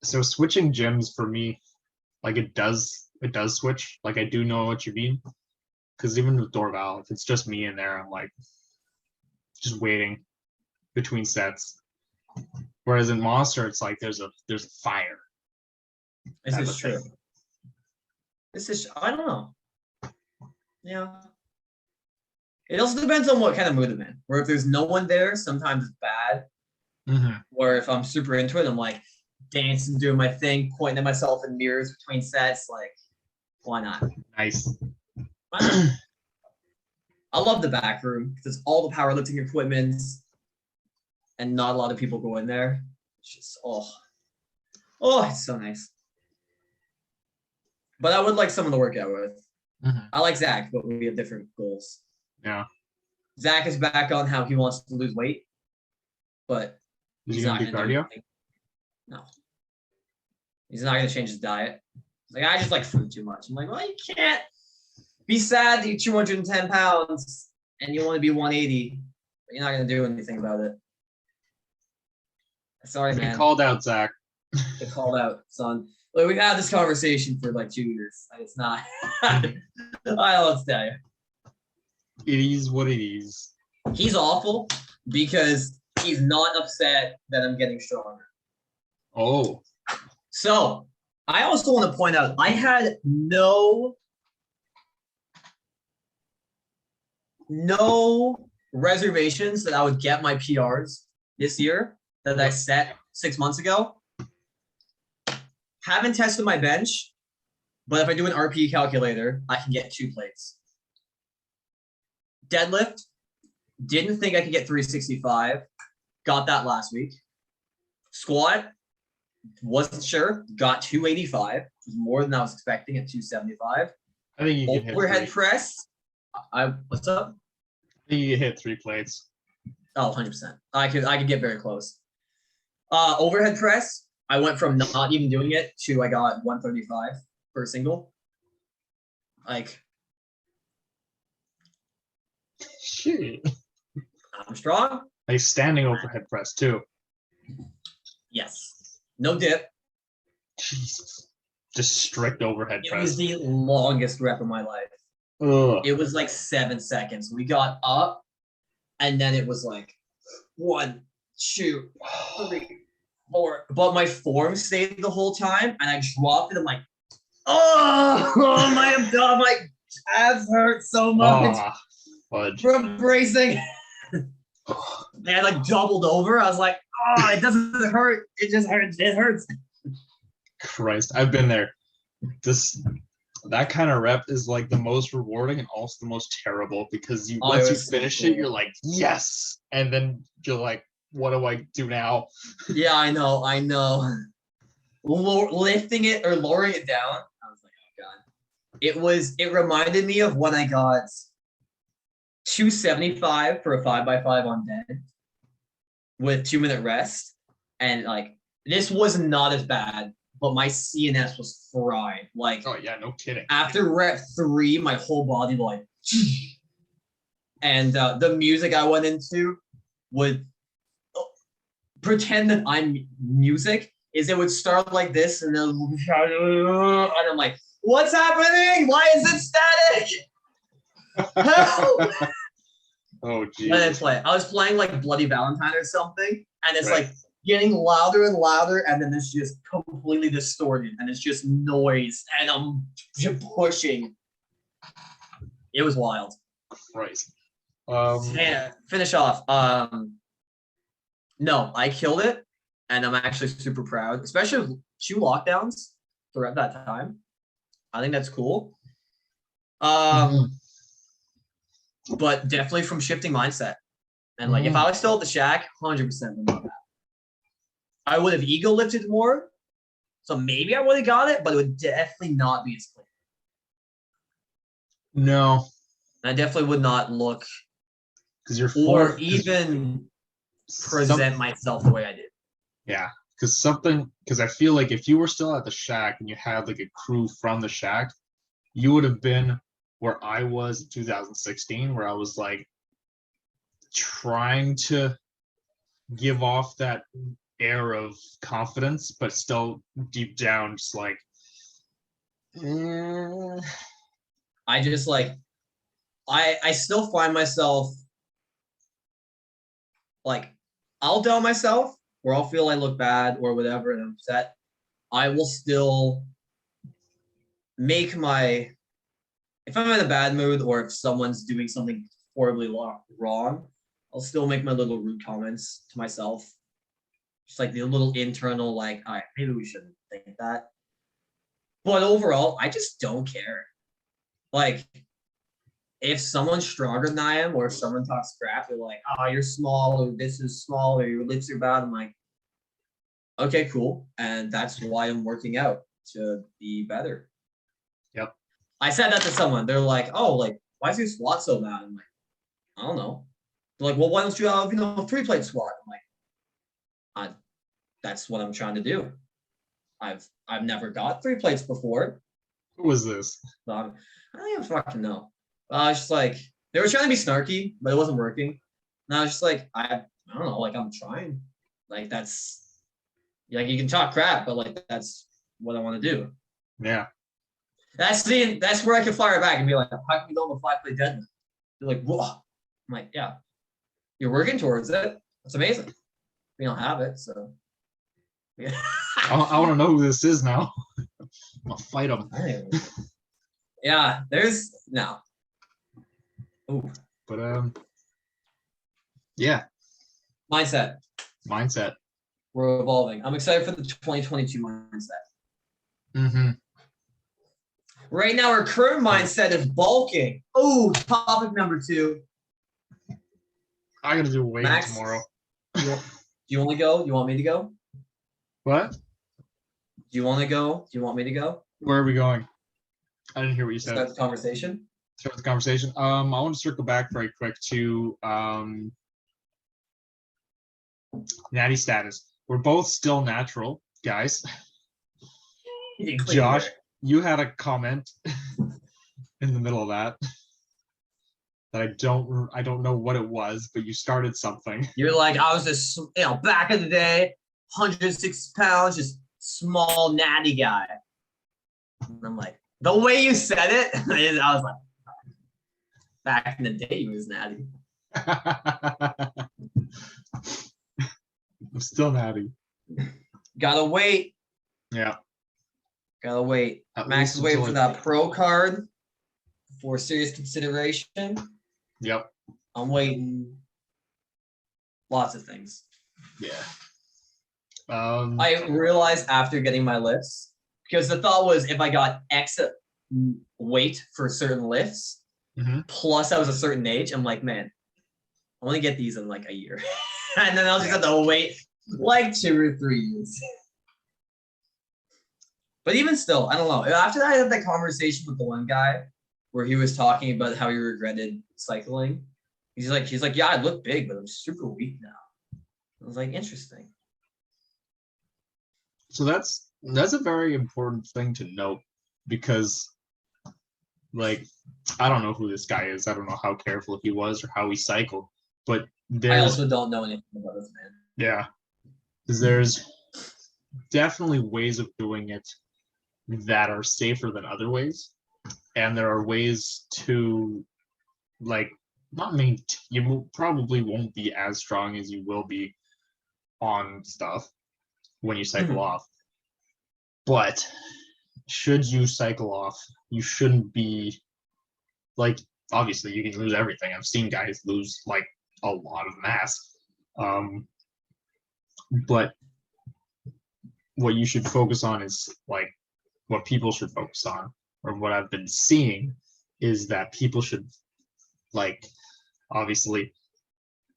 So switching gyms for me, like it does switch. Like I do know what you mean. Because even with Dorval, if it's just me in there, I'm like just waiting between sets. Whereas in Monster, it's like there's a fire. This is true. I don't know. Yeah. It also depends on what kind of mood I'm in. Where if there's no one there, sometimes it's bad. Or if I'm super into it, I'm like dancing, doing my thing, pointing at myself in mirrors between sets. Like, why not? Nice. Why not? I love the back room because it's all the powerlifting equipment, and not a lot of people go in there. It's just it's so nice. But I would like someone to work out with. I like Zach, but we have different goals. Yeah. Zach is back on how he wants to lose weight, but he's not gonna do cardio. No, he's not gonna change his diet. He's like, I just like food too much. I'm like, well, you can't be sad that you're 210 pounds and you want to be 180, but you're not gonna do anything about it. Sorry, man. Called out, Zach. Get called out, son. Look, we've had this conversation for like 2 years. It's not. I don't know what to tell you. It is what it is. He's awful because he's not upset that I'm getting stronger. Oh. So I also want to point out I had no reservations that I would get my PRs this year that I set 6 months ago. Haven't tested my bench, but if I do an RP calculator, I can get 2 plates. Deadlift, didn't think I could get 365. Got that last week. Squat, wasn't sure. Got 285, which was more than I was expecting at 275. I think you can hit overhead 3. press. What's up? I think you hit 3 plates. Oh, 100%. I could get very close. Overhead press, I went from not even doing it to I got 135 per single. Like, shit. I'm strong. Like standing overhead press too. Yes. No dip. Jesus. Just strict overhead It press. was the longest rep of my life. Ugh. It was like 7 seconds. We got up, and then it was like 1, 2, 3, 4. But my form stayed the whole time, and I dropped it. I'm like, oh my abs hurt so much Fudge. from bracing. And I like doubled over. I was like, oh, it doesn't hurt. It just hurts. It hurts. Christ, I've been there. That kind of rep is like the most rewarding and also the most terrible because once you finish it, you're like, yes, and then you're like, what do I do now? Yeah, I know. Lifting it or lowering it down, I was like, oh god. It reminded me of when I got 275 for a 5x5 on dead with 2-minute rest, and like this was not as bad. But my CNS was fried. Like, oh yeah, no kidding. After rep 3, my whole body like, and the music I went into would pretend that I'm music. It would start like this, and then I'm like, what's happening? Why is it static? Help! Oh geez. I was playing like Bloody Valentine or something, and it's like getting louder and louder, and then it's just completely distorted, and it's just noise, and I'm just pushing. It was wild. Christ. Finish off. No, I killed it, and I'm actually super proud, especially with 2 lockdowns throughout that time. I think that's cool. But definitely from shifting mindset. And like if I was still at the shack, 100% would not have. I would have ego lifted more, so maybe I would have got it, but it would definitely not be as clear. No, And I definitely would not look because you're or even present myself the way I did. Yeah, because I feel like if you were still at the shack and you had like a crew from the shack, you would have been where I was in 2016, where I was like trying to give off that air of confidence, but still deep down, just like, I just like, I still find myself like, I'll doubt myself, or I'll feel I look bad or whatever, and I'm upset. I will still make if I'm in a bad mood or if someone's doing something horribly wrong, I'll still make my little rude comments to myself. Just like the little internal, like, all right, maybe we shouldn't think that. But overall, I just don't care. Like, if someone's stronger than I am, or if someone talks crap, they're like, oh, you're small, or this is small, or your lips are bad. I'm like, okay, cool. And that's why I'm working out, to be better. Yep. I said that to someone. They're like, oh, like, why is your squat so bad? I'm like, I don't know. They're like, well, why don't you have, 3-plate squat? I'm like, that's what I'm trying to do. I've never got 3 plates before. Who was this? So I don't even fucking know. I was just like, they were trying to be snarky, but it wasn't working. And I was just like, I don't know, like, I'm trying. Like, that's, like, you can talk crap, but like, that's what I want to do. Yeah. That's where I can fire back and be like, how can we go on the 5-plate deadlift? They're like, whoa. I'm like, yeah, you're working towards it. That's amazing. We don't have it, so. Yeah. I want to know who this is now. I'm gonna fight him. Yeah, there's no. Ooh. But yeah. Mindset. We're evolving. I'm excited for the 2022 mindset. Mm-hmm. Right now, our current mindset is bulking. Oh, topic number 2. I gotta do weighting Max, tomorrow. Do you want to go? Do you want me to go? What? Do you want to go? Do you want me to go? Where are we going? I didn't hear what you said. Start the conversation. I want to circle back very quick to natty status. We're both still natural, guys. Josh, you had a comment in the middle of that I don't know what it was, but you started something. You're like, I was just, back in the day, 160 pounds, just small natty guy. And I'm like, the way you said it, I was like, Back in the day, he was natty. I'm still natty. Gotta wait. Yeah. Gotta wait. At Max least is waiting until for I that pick. pro card for serious consideration. Yep. I'm waiting. Lots of things. Yeah. I realized after getting my lifts, because the thought was if I got X weight for certain lifts, Mhm. plus I was a certain age, I'm like, man, I want to get these in like a year. And then I'll just have to wait like 2 or 3 years. But even still, I don't know. After that, I had that conversation with the one guy where he was talking about how he regretted cycling. He's like, yeah, I look big, but I'm super weak now. I was like, interesting. So that's a very important thing to note because, like, I don't know who this guy is. I don't know how careful he was or how he cycled, but I there's also don't know anything about this man. yeah, 'cause there's definitely ways of doing it that are safer than other ways, and there are ways to like not main. Probably won't be as strong as you will be on stuff when you cycle Mhm. off, but should you cycle off, you shouldn't be like obviously you can lose everything. I've seen guys lose like a lot of mass. But what you should focus on is like what people should focus on, or what I've been seeing is that people should like obviously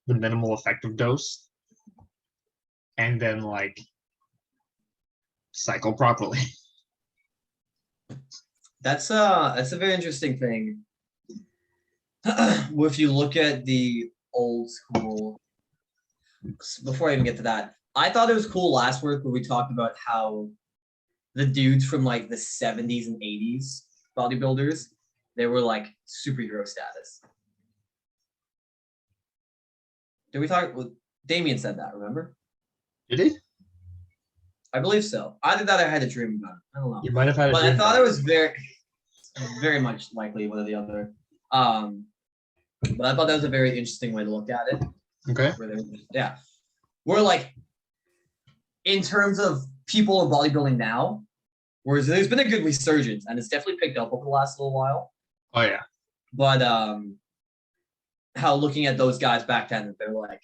the minimal effective dose and then like cycle properly. That's a very interesting thing. If you look at the old school, before I even get to that, I thought it was cool last work where we talked about how the dudes from like the 70s and 80s bodybuilders, they were like superhero status. Did we talk? Well, Damien said that, remember? Did he? I believe so. Either that or I had a dream about it. I don't know. You might have had a But dream I thought about it was very much likely one or the other. But I thought that was a very interesting way to look at it. Okay. Yeah. We're like, in terms of people in bodybuilding now, whereas there's been a good resurgence and it's definitely picked up over the last little while. Oh yeah. But how looking at those guys back then, they're like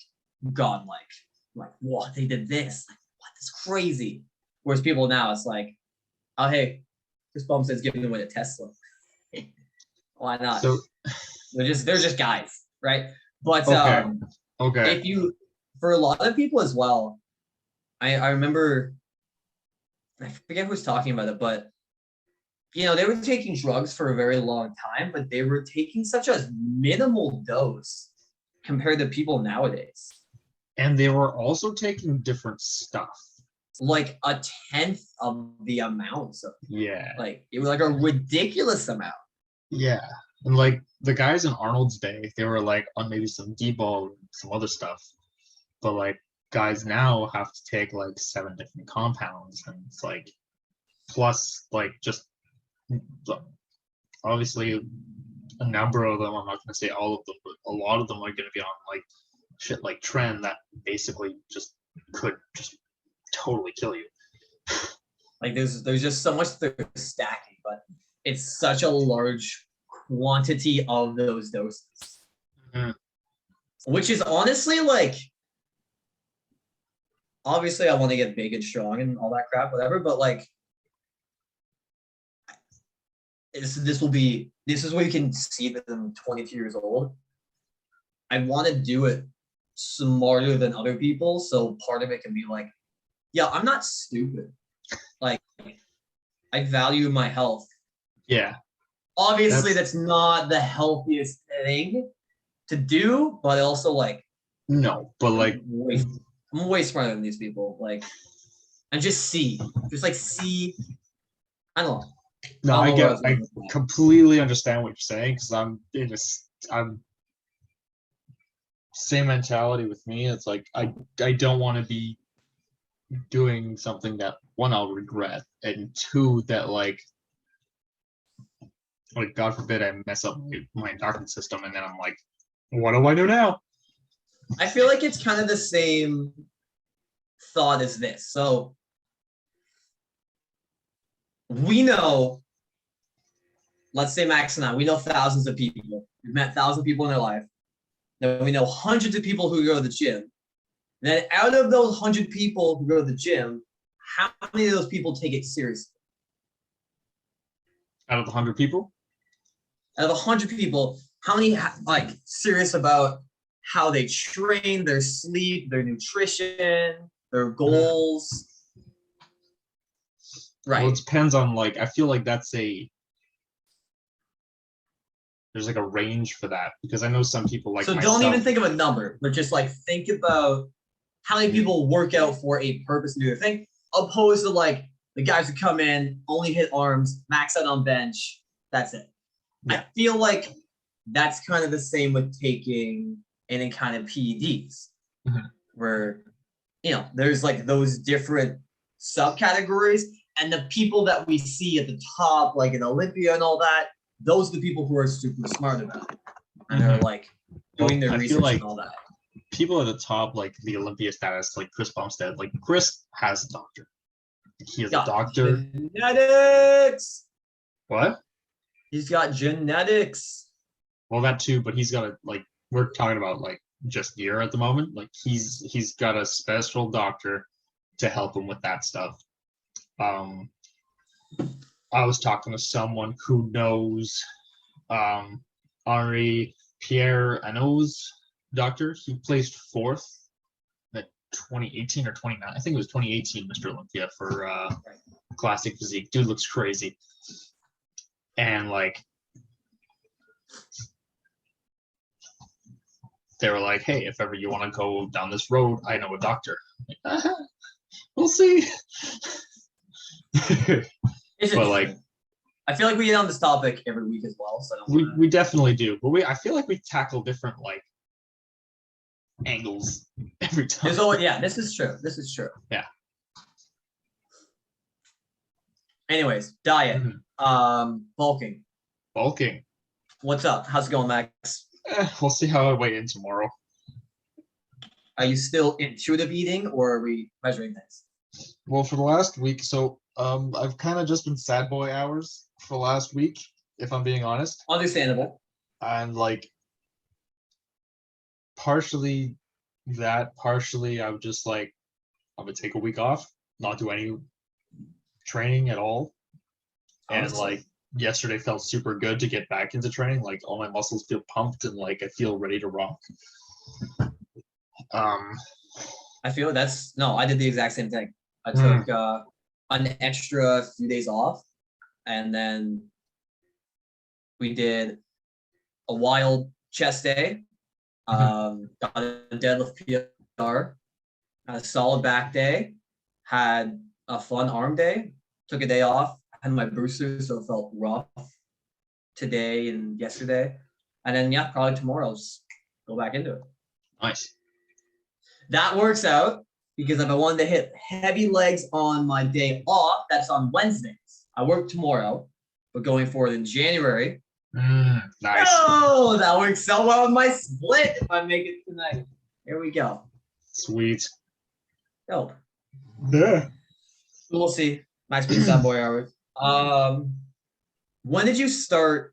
godlike. Like, what? They did this. Like, what? That's crazy. Whereas people now, it's like, oh, hey, Chris Bumstead's giving away a Tesla. Why not? So they're just guys, right? But okay. if you, for a lot of people as well, I remember, I forget who was talking about it, but you know, they were taking drugs for a very long time, but they were taking such a minimal dose compared to people nowadays. And they were also taking different stuff. Like a tenth of the amounts of Yeah. like it was like a ridiculous amount. Yeah. And like the guys in Arnold's day, they were like on maybe some D-ball and some other stuff. But like guys now have to take like 7 different compounds and it's like plus like just obviously a number of them, I'm not gonna say all of them, but a lot of them are gonna be on like shit like Tren that basically just could just totally kill you. Like there's just so much they're stacking, but it's such a large quantity of those doses. Mhm. Which is honestly like obviously I want to get big and strong and all that crap, whatever, but like this is where you can see that I'm 22 years old. I want to do it smarter than other people, so part of it can be like, yeah, I'm not stupid. Like I value my health. Yeah. Obviously, that's not the healthiest thing to do, but also like no, but like I'm way smarter than these people. Like, and just see. I don't know. No, I completely understand what you're saying because I'm same mentality with me. It's like I don't want to be doing something that one I'll regret and two that like like God forbid I mess up my endocrine system, and then I'm like, what do I do now? I feel like it's kind of the same thought as this. So we know, let's say Max and I, we know thousands of people. We've met thousands of people in their life. Then we know hundreds of people who go to the gym. Then out of those 100 people who go to the gym, how many of those people take it seriously? Out of the 100 people, Out of 100 people, how many like serious about how they train, their sleep, their nutrition, their goals? Right. well, it depends on like. I feel like there's like a range for that because I know some people like so myself. don't even think of a number, but just like think about how many people work out for a purpose to do their thing, opposed to like the guys who come in, only hit arms, max out on bench. That's it. Yeah. I feel like that's kind of the same with taking any kind of PEDs, where there's like those different subcategories, and the people that we see at the top, like in Olympia and all that, those are the people who are super smart about it, and they're like doing their I feel research like and all that. people at the top, like the Olympia status, like Chris Bumstead, like Chris has a doctor. He is a doctor. Genetics. What? He's got genetics. Well, that too, but he's got a like. We're talking about like just gear at the moment. Like he's got a special doctor to help him with that stuff. I was talking to someone who knows Henri Pierre Anot's doctor. He placed fourth at 2018 or 29. I think it was 2018, Mr. Olympia for classic physique. Dude looks crazy. And like they were like, hey, if ever you want to go down this road, I know a doctor. Like, we'll see. But like, I feel like we get on this topic every week as well. So we definitely do. But I feel like we tackle different like angles every time. This is true. This is true. Yeah. Anyways, diet. Bulking. Bulking. What's up? How's it going, Max? We'll see how I weigh in tomorrow. Are you still intuitive eating, or are we measuring things? Well, for the last week, so I've kind of just been sad boy hours for the last week, if I'm being honest. Understandable. And like partially that, partially I'm just like I'm gonna take a week off, not do any training at all. And like yesterday felt super good to get back into training. Like all my muscles feel pumped and like I feel ready to rock. I feel I did the exact same thing. I took an extra few days off, and then we did a wild chest day, got a deadlift PR, had a solid back day, had a fun arm day, took a day off, had my boosters, so it felt rough today and yesterday. And then probably tomorrow I'll just go back into it. Nice. That works out because if I wanted to hit heavy legs on my day off, that's on Wednesdays. I work tomorrow, but going forward in January. Nice. Oh, that works so well with my split if I make it tonight. Here we go. Sweet. Dope. Yeah. We'll see. Max being sad boy hours. When did you start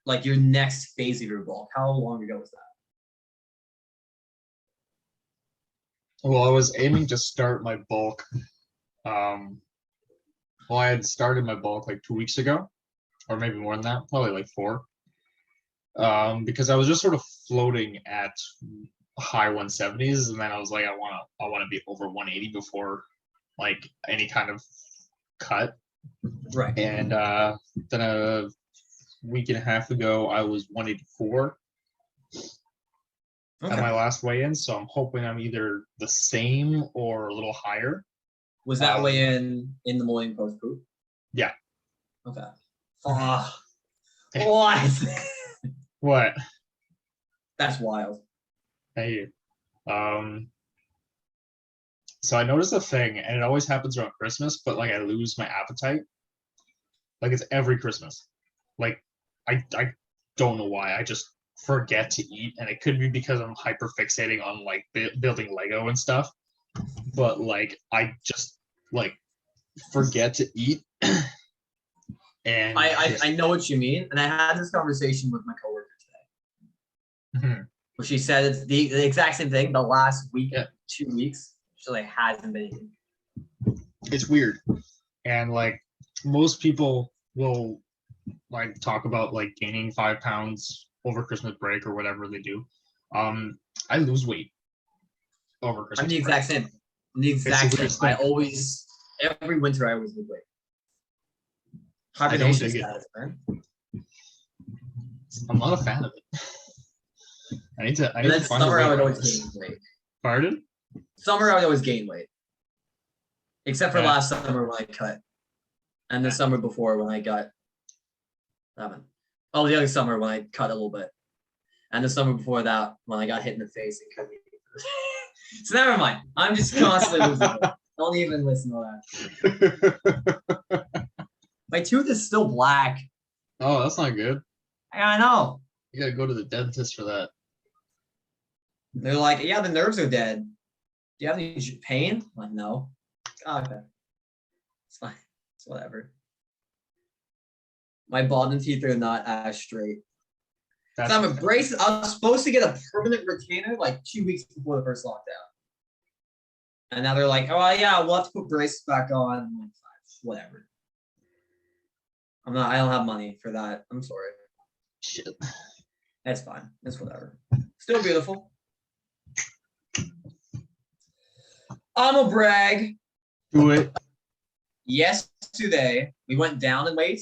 like your next phase of your bulk? How long ago was that? Well, I was aiming to start my bulk. I had started my bulk like 2 weeks ago, or maybe more than that, probably like 4. Because I was just sort of floating at high 170s, and then I was like, I want to be over 180 before like any kind of cut. Right. And then a week and a half ago, I was 184 at my last weigh-in, so I'm hoping I'm either the same or a little higher. Was that weigh-in in the morning post-poop? Yeah. Okay. What? What? That's wild. Hey. So I noticed a thing, and it always happens around Christmas, but like I lose my appetite. Like it's every Christmas. Like I don't know why. I just forget to eat, and it could be because I'm hyper fixating on like building Lego and stuff. But like I just like forget to eat. And I know what you mean, and I had this conversation with my coworker today, Mhm. where she said it's the exact same thing. The last week, Yeah. 2 weeks, she like hasn't been eating. It's weird. And like most people will like talk about like gaining 5 pounds over Christmas break or whatever they do. I lose weight over Christmas I'm the break. exact same. I'm the It's the exact same. weirdest I thing. always, every winter, I always lose weight. I don't Hibernation dig it. status, man. I'm not a fan of it. I need to And then find a summer, way I would around always this. gain weight. Pardon? Summer, I would always gain weight, except for Yeah. last summer when I cut, and the Yeah. summer before when I got. Oh, the other summer when I cut a little bit, and the summer before that when I got hit in the face and cut me. So never mind. I'm just constantly losing weight. Don't even listen to that. My tooth is still black. Oh, that's not good. I know. You gotta go to the dentist for that. They're like, yeah, the nerves are dead. Do you have any pain? I'm like, no. Oh, okay. It's fine. It's whatever. My bottom teeth are not as straight. That's So I'm a brace. I was supposed to get a permanent retainer like 2 weeks before the first lockdown. And now they're like, oh yeah, we'll have to put braces back on. I'm like, whatever. I don't have money for that. I'm sorry. shit. That's fine. It's whatever. Still beautiful. I'm a brag. Do it. Yesterday, we went down in weight.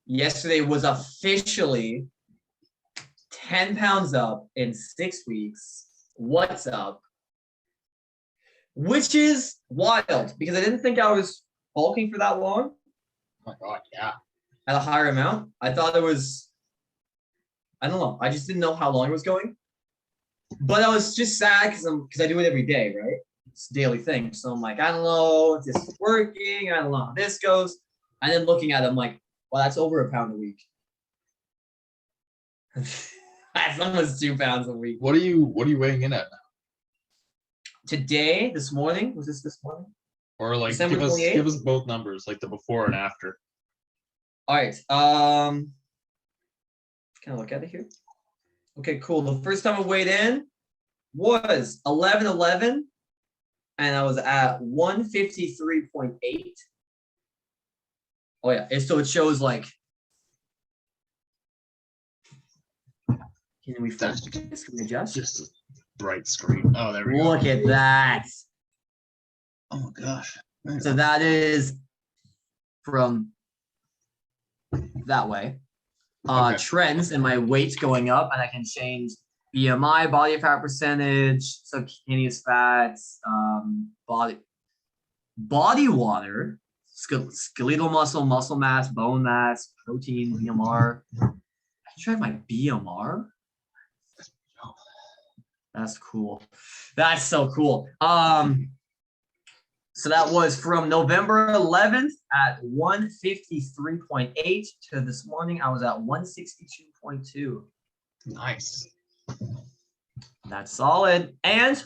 Yesterday was officially 10 pounds up in 6 weeks. What's up? Which is wild because I didn't think I was bulking for that long Oh my god, yeah. at a higher amount. I thought it was, I don't know. I just didn't know how long it was going. But I was just sad because I do it every day, right? It's a daily thing. So I'm like, I don't know if this is working. I don't know how this goes. And then looking at it, I'm like, well, that's over a pound a week. That's almost 2 pounds a week. What are you weighing in at now? Today, this morning, was this morning? Or like December give 28th? us both numbers, like the before and after. All right. Can I look at it here? Okay, cool. The first time I weighed in was 11:11, and I was at 153.8. Oh yeah, so it shows like. Can we focus? Can we adjust? Just a bright screen. Oh, there we go. Look at that. Oh gosh. There you So go. that is from that way. Okay. Trends and my weight going up, and I can change BMI, body fat percentage, subcutaneous fats, body water, skeletal muscle mass, bone mass, protein, BMR. I tried my BMR. That's cool. That's so cool. So that was from November 11th at 153.8 to this morning. I was at 162.2. Nice. That's solid. And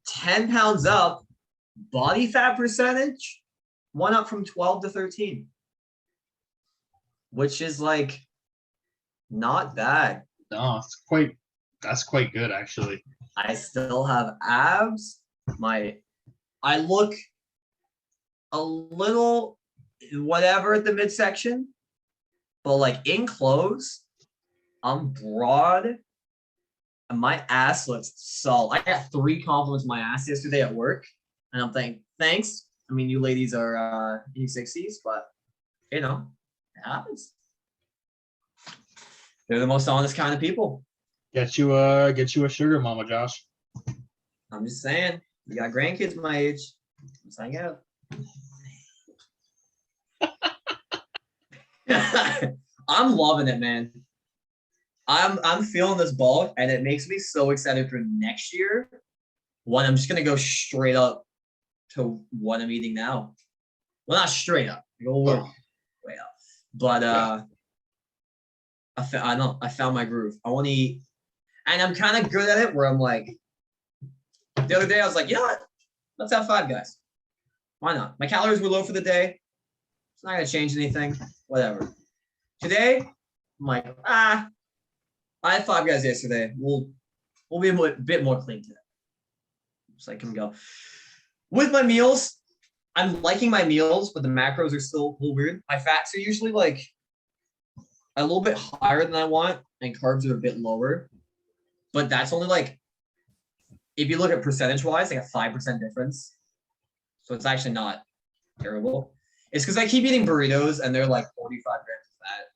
10 pounds up, body fat percentage went up from 12 to 13, which is like not bad. No, that's quite good actually. I still have abs. I look a little whatever at the midsection, but like in clothes, I'm broad and my ass looks solid. I got 3 compliments on my ass yesterday at work, and I'm thinking, thanks. I mean, you ladies are in your 60s, but you know, it happens. They're the most honest kind of people. Get you a sugar mama, Josh. I'm just saying, you got grandkids my age. Let's hang out. I'm loving it, man. I'm feeling this bulk, and it makes me so excited for next year when I'm just gonna go straight up to what I'm eating now. Well, not straight up. Go way up. But Yeah. I know I found my groove. I want to eat, and I'm kind of good at it. Where I'm like, the other day I was like, you know what? Let's have Five Guys. Why not? My calories were low for the day. It's not gonna change anything. Whatever. Today, I'm like, I had Five Guys yesterday. We'll be a bit more clean today. So I can go. With my meals, I'm liking my meals, but the macros are still a little weird. My fats are usually like a little bit higher than I want, and carbs are a bit lower. But that's only like, if you look at percentage wise, like a 5% difference. So it's actually not terrible. It's because I keep eating burritos and they're like 45 grams of fat.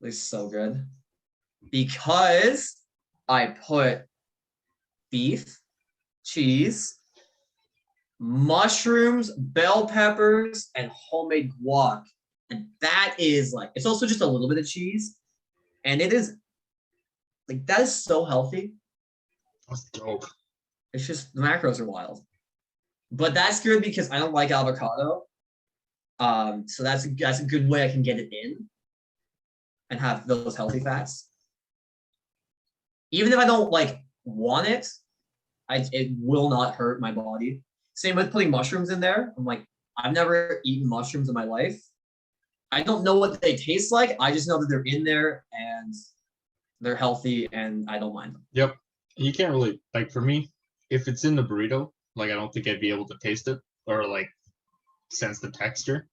They're so good. Because I put beef, cheese, mushrooms, bell peppers, and homemade guac. And that is like, it's also just a little bit of cheese. And it is like, that is so healthy. That's dope. It's just the macros are wild. But that's good because I don't like avocado. So that's a good way I can get it in and have those healthy fats. Even if I don't like want it, it will not hurt my body. Same with putting mushrooms in there. I'm like, I've never eaten mushrooms in my life. I don't know what they taste like. I just know that they're in there and they're healthy and I don't mind them. Yep. You can't really, like, for me, if it's in the burrito, like, I don't think I'd be able to taste it or like sense the texture.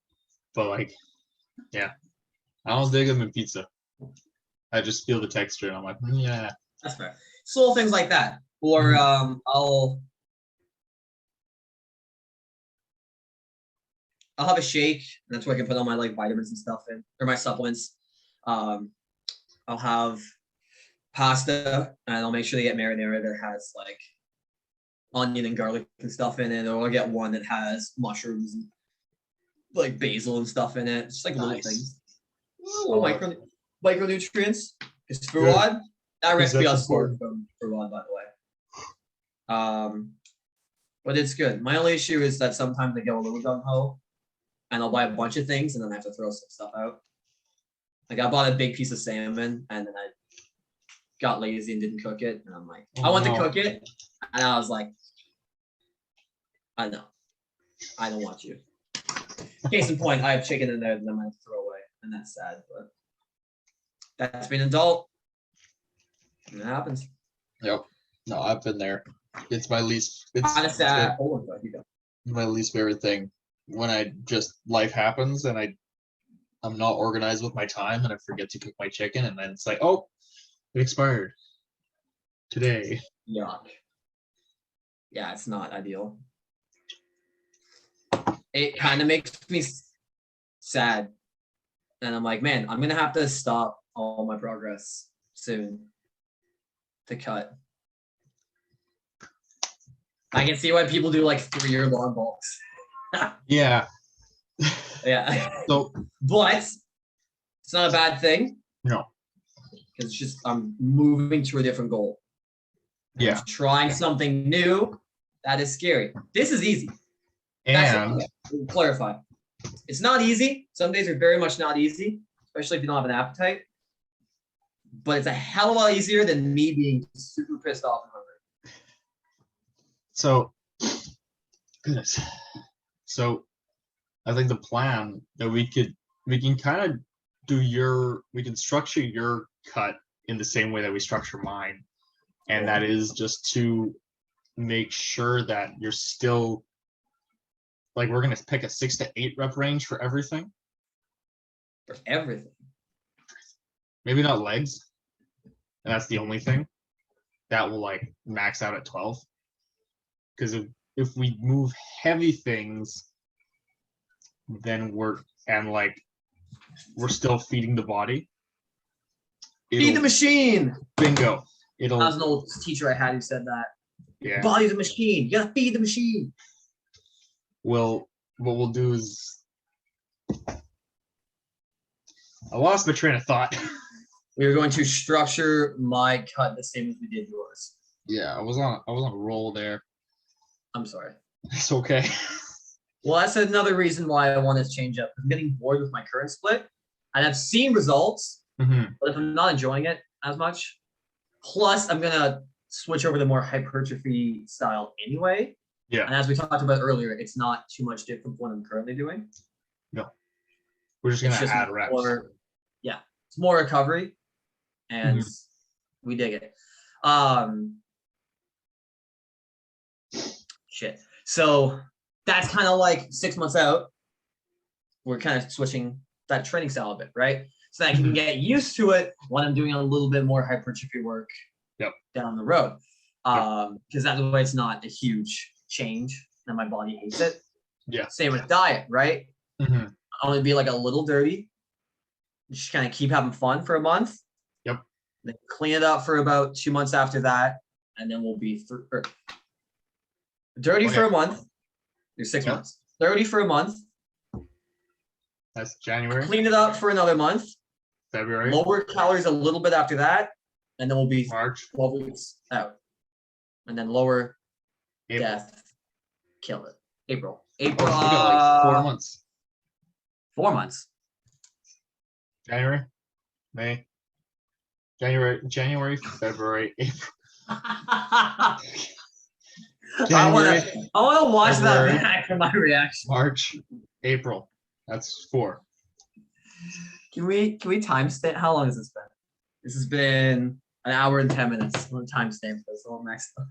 But like, yeah, I don't dig them in pizza. I just feel the texture and I'm like, yeah. That's fair. So little things like that. Or I'll have a shake. That's where I can put all my like vitamins and stuff in, or my supplements. I'll have pasta, and I'll make sure they get marinara that has like onion and garlic and stuff in it, or I'll get one that has mushrooms and like basil and stuff in it. Just like little things, little micronutrients. Because Fouad, that recipe I scored from Fouad, by the way. But it's good. My only issue is that sometimes I go a little gung ho, and I'll buy a bunch of things and then I have to throw some stuff out. Like I bought a big piece of salmon and then I got lazy and didn't cook it, and I'm like, I want to cook it, and I was like, I know, I don't want you. Case in point, I have chicken in there that I'm gonna have to throw away, and that's sad, but that's being an adult. And it happens. Yep. No, I've been there. It's my least. It's kind of sad. Oh my God, you go. My least favorite thing when I just life happens and I'm not organized with my time and I forget to cook my chicken and then it's like, oh, it expired today. Yuck. Yeah, it's not ideal. It kind of makes me sad, and I'm like, man, I'm gonna have to stop all my progress soon to cut. I can see why people do like 3-year-long bulks. Yeah. Yeah. So, but it's not a bad thing. No. Because it's just I'm moving to a different goal. Yeah. I'm trying something new. That is scary. This is easy. And we'll clarify. It's not easy. Some days are very much not easy, especially if you don't have an appetite. But it's a hell of a lot easier than me being super pissed off and hungry. So, goodness. So, I think the plan that we can kind of we can structure your cut in the same way that we structure mine. And that is just to make sure that you're still, like, we're going to pick a 6 to 8 rep range for everything. For everything. Maybe not legs. And that's the only thing that will like max out at 12. Because if we move heavy things, then we're still feeding the body. Feed the machine. Bingo. That was an old teacher I had who said that. Yeah. Body's a machine. You gotta feed the machine. Well, what we'll do is I lost my train of thought. We were going to structure my cut the same as we did yours. Yeah, I was on a roll there. I'm sorry. It's okay. Well, that's another reason why I wanted to change up. I'm getting bored with my current split. and I've seen results, Mhm. but if I'm not enjoying it as much, plus I'm gonna switch over to more hypertrophy style anyway. Yeah. And as we talked about earlier, it's not too much different from what I'm currently doing. No. We're just It's gonna just add reps. more, yeah, it's more recovery, and we dig it. Shit. So that's kind of like 6 months out. We're kind of switching that training style a bit, right? So that I can get used to it when I'm doing a little bit more hypertrophy work down the road. Because that way it's not a huge change and my body hates it. Yeah. Same with diet, right? Mhm. I'm gonna be like a little dirty. Just kind of keep having fun for a month. Yep. Then clean it up for about 2 months after that, and then we'll be dirty for a month. You're 6 months. 30 for a month. That's January, Clean it up for another month. February, Lower calories a little bit after that, and then we'll be March, 12 weeks out. And then lower, April. death, kill it. April. Oh, so we got like 4 months. 4 months. January, May, January, February, April. January, I wanna watch February, that back for my reaction. March, April. That's 4. Can we timestamp? How long has this been? This has been an hour and 10 minutes. I'm gonna timestamp this. I want next time.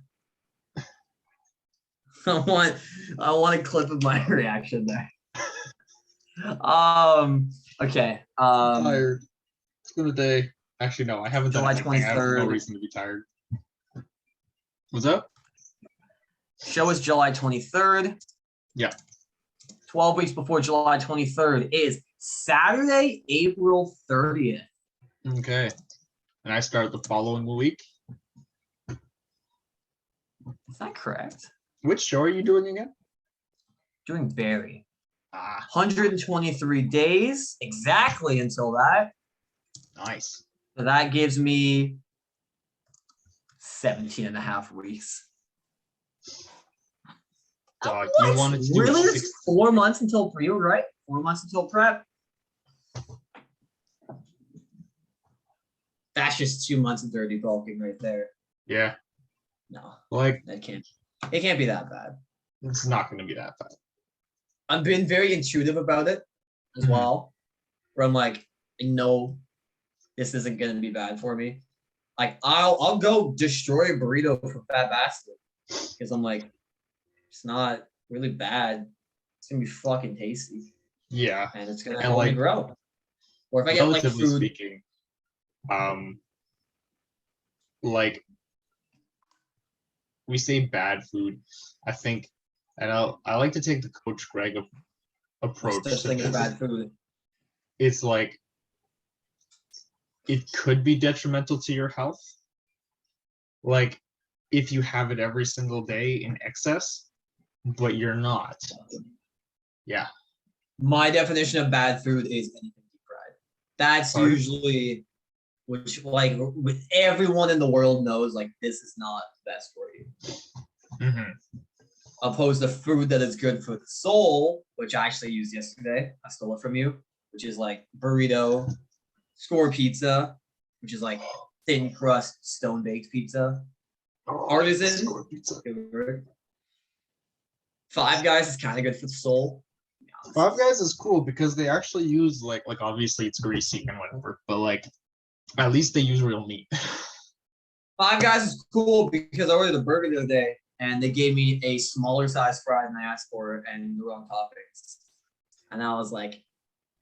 I want a clip of my reaction there. Okay. I'm tired. It's been a day. Actually, no, I haven't done July anything. I have no 23rd. reason to be tired. What's up? Show is July 23rd. Yeah. 12 weeks before July 23rd is Saturday, April 30th. Okay. And I start the following week. Is that correct? Which show are you doing again? Doing Barry. Ah, 123 days exactly until that. nice. So that gives me 17 and a half weeks. Dog, you wanted to do really? it It's 4 months until pre, right? 4 months until prep. That's just 2 months of dirty bulking right there. Yeah. No, Like, that can't. It can't be that bad. it's not going to be that bad. I've been very intuitive about it as well. Where I'm like, I know this isn't gonna be bad for me. Like I'll go destroy a burrito for Fat Bastard because I'm like, it's not really bad. It's gonna be fucking tasty. Yeah. And it's gonna And help me like, grow. Or if I get like relatively food. speaking, like we say bad food, I think, and I like to take the Coach Greg approach Such to thing as this. bad food. It's like it could be detrimental to your health. Like if you have it every single day in excess, but you're not. Yeah. My definition of bad food is anything deep fried. That's Pardon? usually which like with everyone in the world knows like this is not the best for you. Mm-hmm. Opposed to food that is good for the soul, which I actually used yesterday. I stole it from you, which is like burrito, score pizza, which is like thin crust, stone baked pizza. Artisan. Score pizza. Five Guys is kind of good for the soul. Five Guys is cool because they actually use like obviously it's greasy and whatever, but like at least they use real meat. Five Guys is cool because I ordered a burger the other day and they gave me a smaller size fry than I asked for and the wrong toppings. And I was like,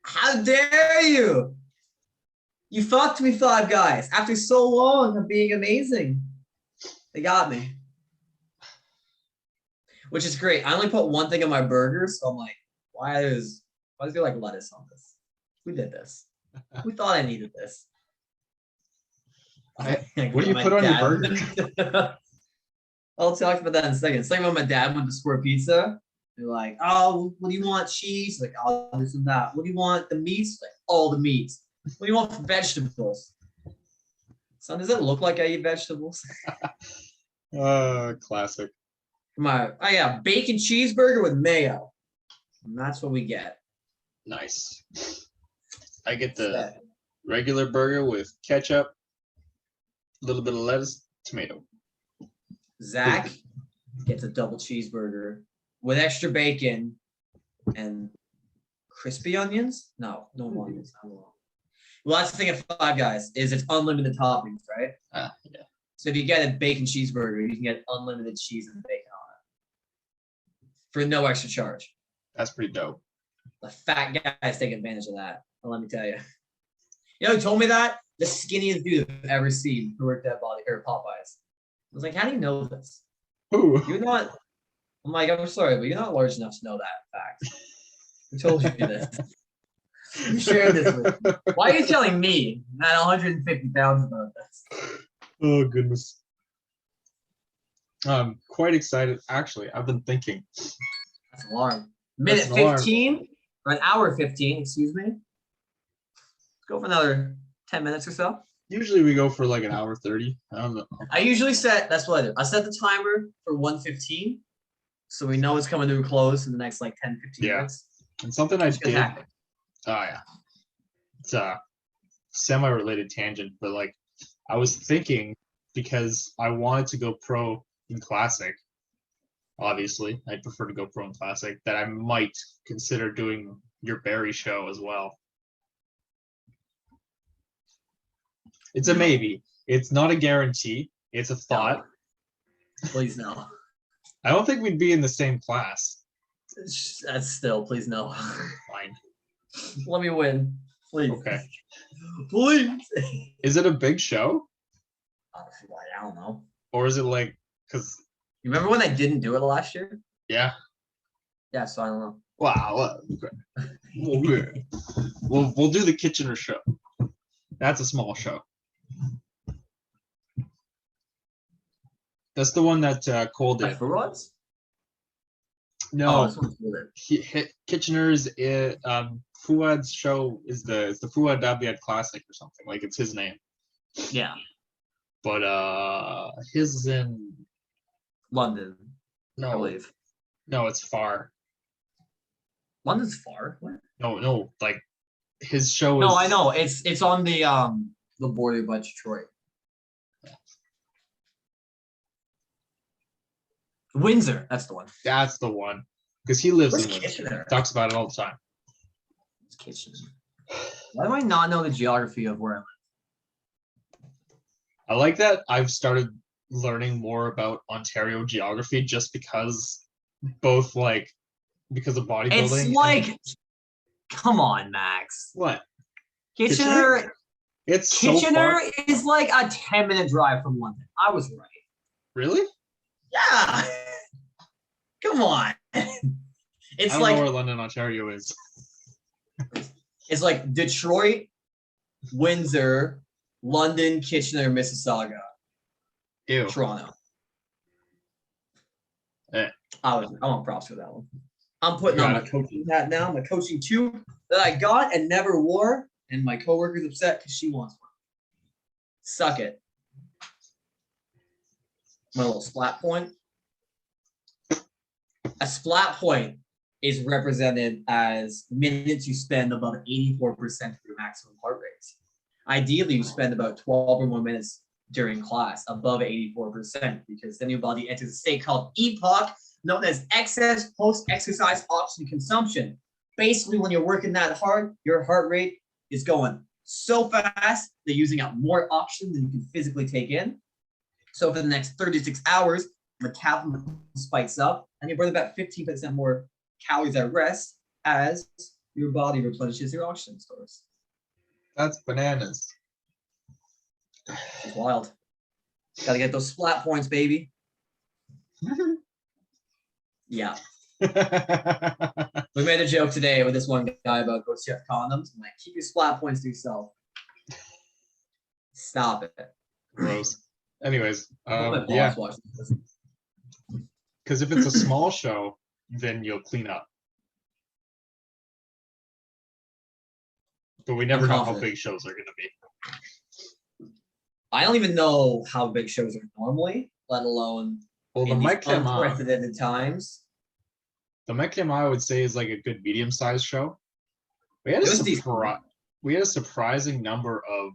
how dare you? You fucked me, Five Guys, after so long of being amazing. They got me. Which is great. I only put one thing in my burger, so I'm like, why is there like lettuce on this? Who did this? Who thought I needed this? What do you put on your burger? I'll talk about that in a second. Same when my dad went to Square Pizza. They're like, oh, what do you want? Cheese? Like, oh, this and that. What do you want? The meats? Like, all the meats. What do you want for vegetables? Son, does it look like I eat vegetables? Classic. Bacon cheeseburger with mayo. And that's what we get. Nice. I get the That- regular burger with ketchup, a little bit of lettuce, tomato. Zach gets a double cheeseburger with extra bacon and crispy onions. No onions. No. Well, that's the thing at Five Guys is it's unlimited toppings, right? Yeah. So if you get a bacon cheeseburger, you can get unlimited cheese and bacon on it for no extra charge. That's pretty dope. The fat guys take advantage of that. And let me tell you. You know who told me that? The skinniest dude I've ever seen who worked at Popeyes. I was like, how do you know this? Ooh. You're not. I'm like, I'm sorry, but you're not large enough to know that fact. Who told you this? Who shared this with me? Why are you telling me at 150 pounds about this? Oh goodness. I'm quite excited. Actually, I've been thinking. That's an alarm. Minute That's an alarm. 15 or an hour 15, excuse me. Let's go for another 10 minutes or so. Usually we go for like an hour 30. I don't know. I usually set, that's what I do. I set the timer for 1:15 so we know it's coming to a close in the next like 10, 15 Yeah. minutes. And something I It's gonna did. happen. Oh yeah. It's a semi-related tangent, but like I was thinking because I wanted to go pro in classic. Obviously, I prefer to go pro in classic. That I might consider doing your Barry show as well. It's a maybe. It's not a guarantee. It's a thought. No. Please no. I don't think we'd be in the same class. That's still, please no. Fine. Let me win. Please. Okay. Please. Is it a big show? I don't know. Or is it like, because, You remember when I didn't do it last year? yeah. Yeah, so I don't know. Wow. Okay. We'll do the Kitchener show. That's a small show. That's the one that Cole Like did. for rods? No, this one's good. Kitchener's Fuad's show is the Fuad Dabiad Classic or something. Like it's his name. Yeah. But his is in London, I no, believe. no, it's far. London's far. What? No, like his show is. No, I know. It's on the border by Detroit. Windsor, that's the one. That's the one. Because he lives Where's in Windsor. Kitchener? Talks about it all the time. It's Kitchener. Why do I not know the geography of where I live? I like that I've started learning more about Ontario geography just because both like because of bodybuilding. It's like, come on, Max. What? Kitchener It's so Kitchener far. is like a 10-minute drive from London. I was right. Really? Yeah. Come on. I It's don't like know where London, Ontario is. it's like Detroit, Windsor, London, Kitchener, Mississauga, Ew. Toronto. I want props for that one. I'm putting Got on my it. coaching hat now, my coaching tube that I got and never wore, and my coworker's upset because she wants one. Suck it. My little splat point. A splat point is represented as minutes you spend above 84% of your maximum heart rate. Ideally, you spend about 12 or more minutes during class above 84% because then your body enters a state called EPOC, known as excess post-exercise oxygen consumption. Basically, when you're working that hard, your heart rate is going so fast that you're using up more oxygen than you can physically take in. So for the next 36 hours, metabolism spikes up and you burn about 15% more calories at rest as your body replenishes your oxygen stores. That's bananas. It's wild. Gotta get those splat points, baby. Yeah. We made a joke today with this one guy about go check condoms. I'm like, keep your splat points to yourself. Stop it. Gross. Anyways, My boss yeah, watches this. because if it's a small show, then you'll clean up. But we never know how confident. big shows are going to be. I don't even know how big shows are normally, let alone Well, the in these Mike unprecedented times. I would say is like a good medium-sized show. We had a It was decent. surprise. we had a surprising number of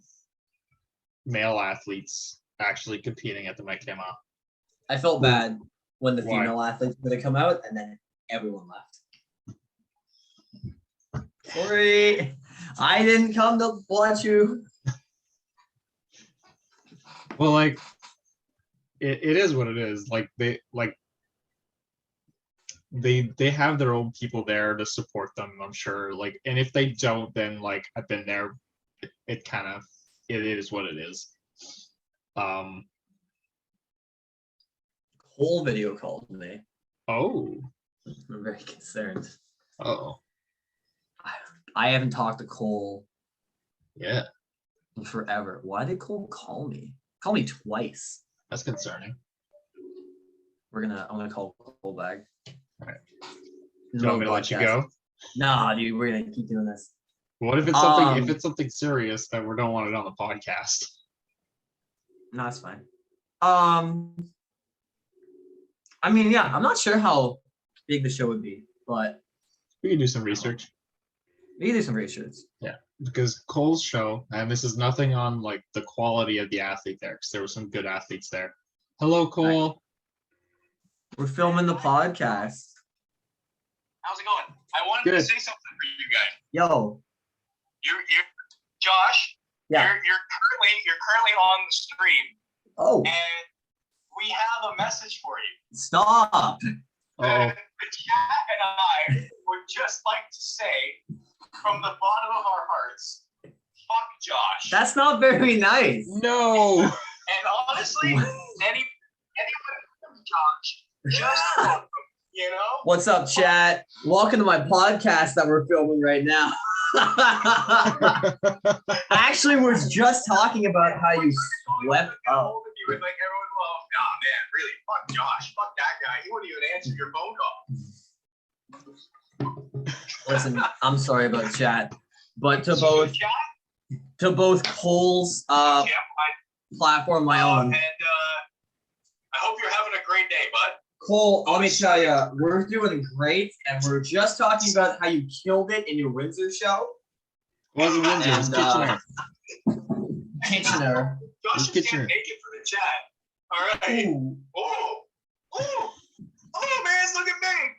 male athletes actually competing at the Met came out. I felt bad when the Why? female athletes were going to come out, and then everyone left. Sorry, I didn't come to watch you. Well, like it is what it is. Like they have their own people there to support them, I'm sure. Like, and if they don't, then like I've been there. It kind of it is what it is. Whole video called me. Oh. I'm very concerned. Oh. I haven't talked to Cole Yeah. in forever. Why did Cole call me? Call me twice. That's concerning. I'm gonna call Cole back. All right. Do you want me to let you go? Nah, dude, we're gonna keep doing this. What if it's something if it's something serious that we don't want it on the podcast? No, it's fine. I mean, yeah, I'm not sure how big the show would be, but We can do some research. we can do some research. Yeah. Because Cole's show, and this is nothing on like the quality of the athlete there, because there were some good athletes there. Hello, Cole. We're filming the podcast. How's it going? I wanted to Good. say something for you guys. Yo, You're Josh. yeah. You're currently on the stream, Oh, and we have a message for you. stop. Oh, The chat and I would just like to say, from the bottom of our hearts, fuck Josh. That's not very nice. no. And honestly, anyone from Josh, just fuck him, you know? What's up, chat? Welcome to my podcast that we're filming right now. Actually, we're just talking about how you swept Get a up. hold of you and like everyone, well, nah, man, really, fuck Josh, fuck that guy. He wouldn't even answer your phone call. Listen, I'm sorry about chat, but to So, both chat, Cole's yeah, platform, my own. and I hope you're having a great day, bud. Cole, let me tell you, we're doing great, and we're just talking about how you killed it in your Windsor show. Wasn't Windsor, it was And, Kitchener. Kitchener. Josh is Kitchener. getting naked for the chat. All right. Ooh, Oh, man, it's looking big.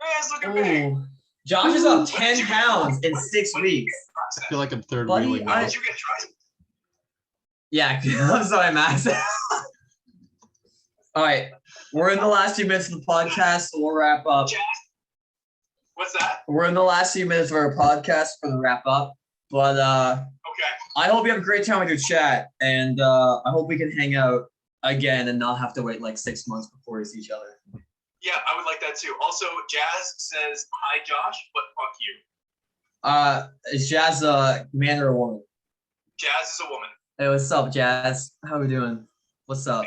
Man, it's looking big. ooh. Josh is up 10 pounds in 6 weeks. I feel like I'm third Buddy, wheeling How now. did you get tried? Yeah, I'm sorry, Max. All right, we're in the last few minutes of the podcast, so we'll wrap up. Chat? What's that? We're in the last few minutes of our podcast for the wrap up. But Okay. I hope you have a great time with your chat, and I hope we can hang out again and not have to wait like 6 months before we see each other. Yeah, I would like that too. Also, Jazz says, hi, Josh, but fuck you. Is Jazz a man or a woman? Jazz is a woman. Hey, what's up, Jazz? How we doing? What's up?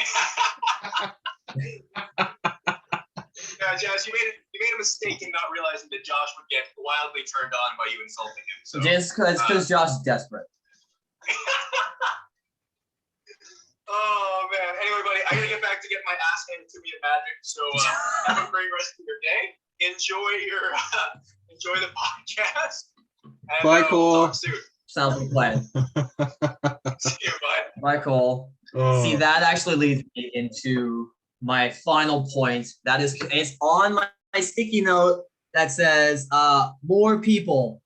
Yeah, Jazz, you made a mistake in not realizing that Josh would get wildly turned on by you insulting him. So Just because Josh is desperate. Oh man. Anyway, buddy, I gotta get back to getting my ass handed to me at Magic. So have a great rest of your day. Enjoy the podcast. And, Bye, we'll Cole. talk soon. Sounds like a plan. See you, bud. Bye, Cole. Oh. See, that actually leads me into my final point. That is, it's on my sticky note that says more people,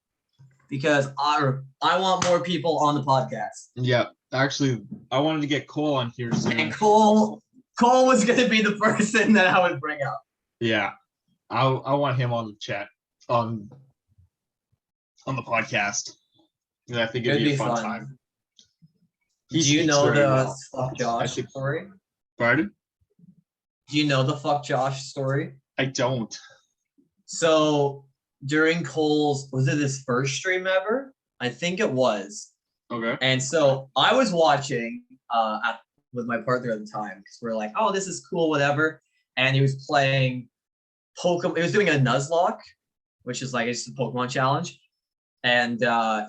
because I want more people on the podcast. Yeah, actually, I wanted to get Cole on here soon. And Cole was gonna be the person that I would bring up. Yeah, I want him on the chat on the podcast. And I think it'd be a fun time. He Do you speaks know very the well. fuck I Josh think- story? Pardon? Do you know the fuck Josh story? I don't. So during Cole's, was it his first stream ever? I think it was. Okay. And so I was watching with my partner at the time because we're like, oh, this is cool, whatever. And he was playing Pokemon. He was doing a Nuzlocke, which is like it's a Pokemon challenge. And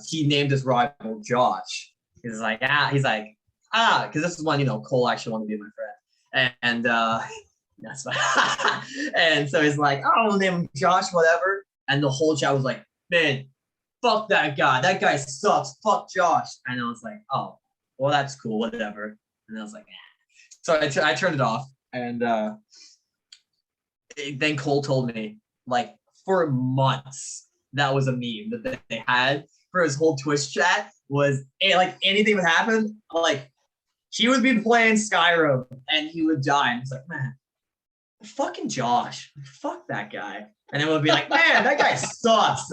he named his rival Josh. He's like, because this is when Cole actually wanted to be my friend. And that's fine. And so he's like, oh, we'll name him Josh, whatever. And the whole chat was like, man, fuck that guy. That guy sucks. Fuck Josh. And I was like, oh, well, that's cool. Whatever. And I was like, eh. So I turned it off. And then Cole told me, like, for months, that was a meme that they had for his whole Twitch chat was like anything would happen. Like, he would be playing Skyrim and he would die. And it's like, man, fucking Josh. Fuck that guy. And then we'll be like, man, that guy sucks.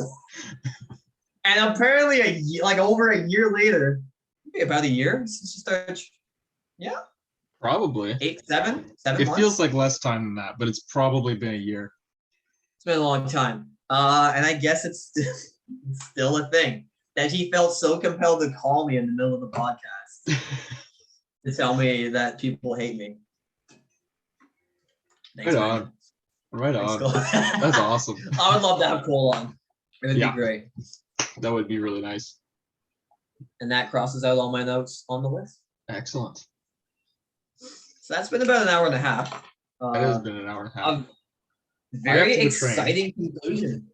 And apparently, like over a year later, maybe about a year since you started. Yeah. Probably. 7 It months? feels like less time than that, but it's probably been a year. It's been a long time. And I guess it's still a thing that he felt so compelled to call me in the middle of the podcast to tell me that people hate me. Thanks, Right man. on. Right Thanks, on. Cole. That's awesome. I would love to have Cole on. It would Yeah. be great. That would be really nice. And that crosses out all my notes on the list. Excellent. So that's been about an hour and a half. That has been an hour and a half. A very to the train. exciting conclusion.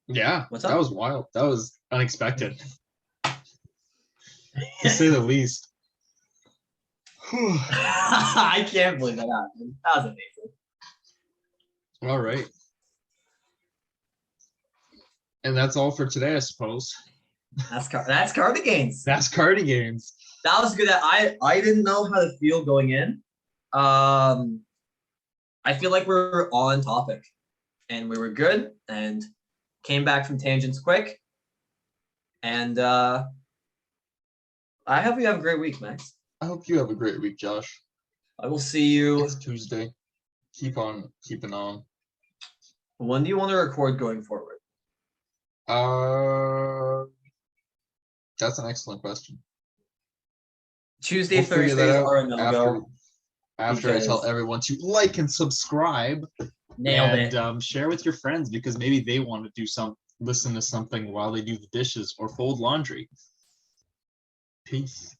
Yeah, What's that up? was wild. That was unexpected, to say the least. I can't believe that happened. That was amazing. All right. And that's all for today, I suppose. That's Cardigains. That's Cardigains. That was good. I didn't know how to feel going in. I feel like we're on topic and we were good and came back from tangents quick. And I hope you have a great week, Max. I hope you have a great week, Josh. I will see you. It's Tuesday. Keep on keeping on. When do you want to record going forward? That's an excellent question. Tuesday, We'll figure that Thursdays out are a no-go. after I tell because- everyone to like and subscribe. Nailed and it. Share with your friends because maybe they want to do listen to something while they do the dishes or fold laundry. Peace.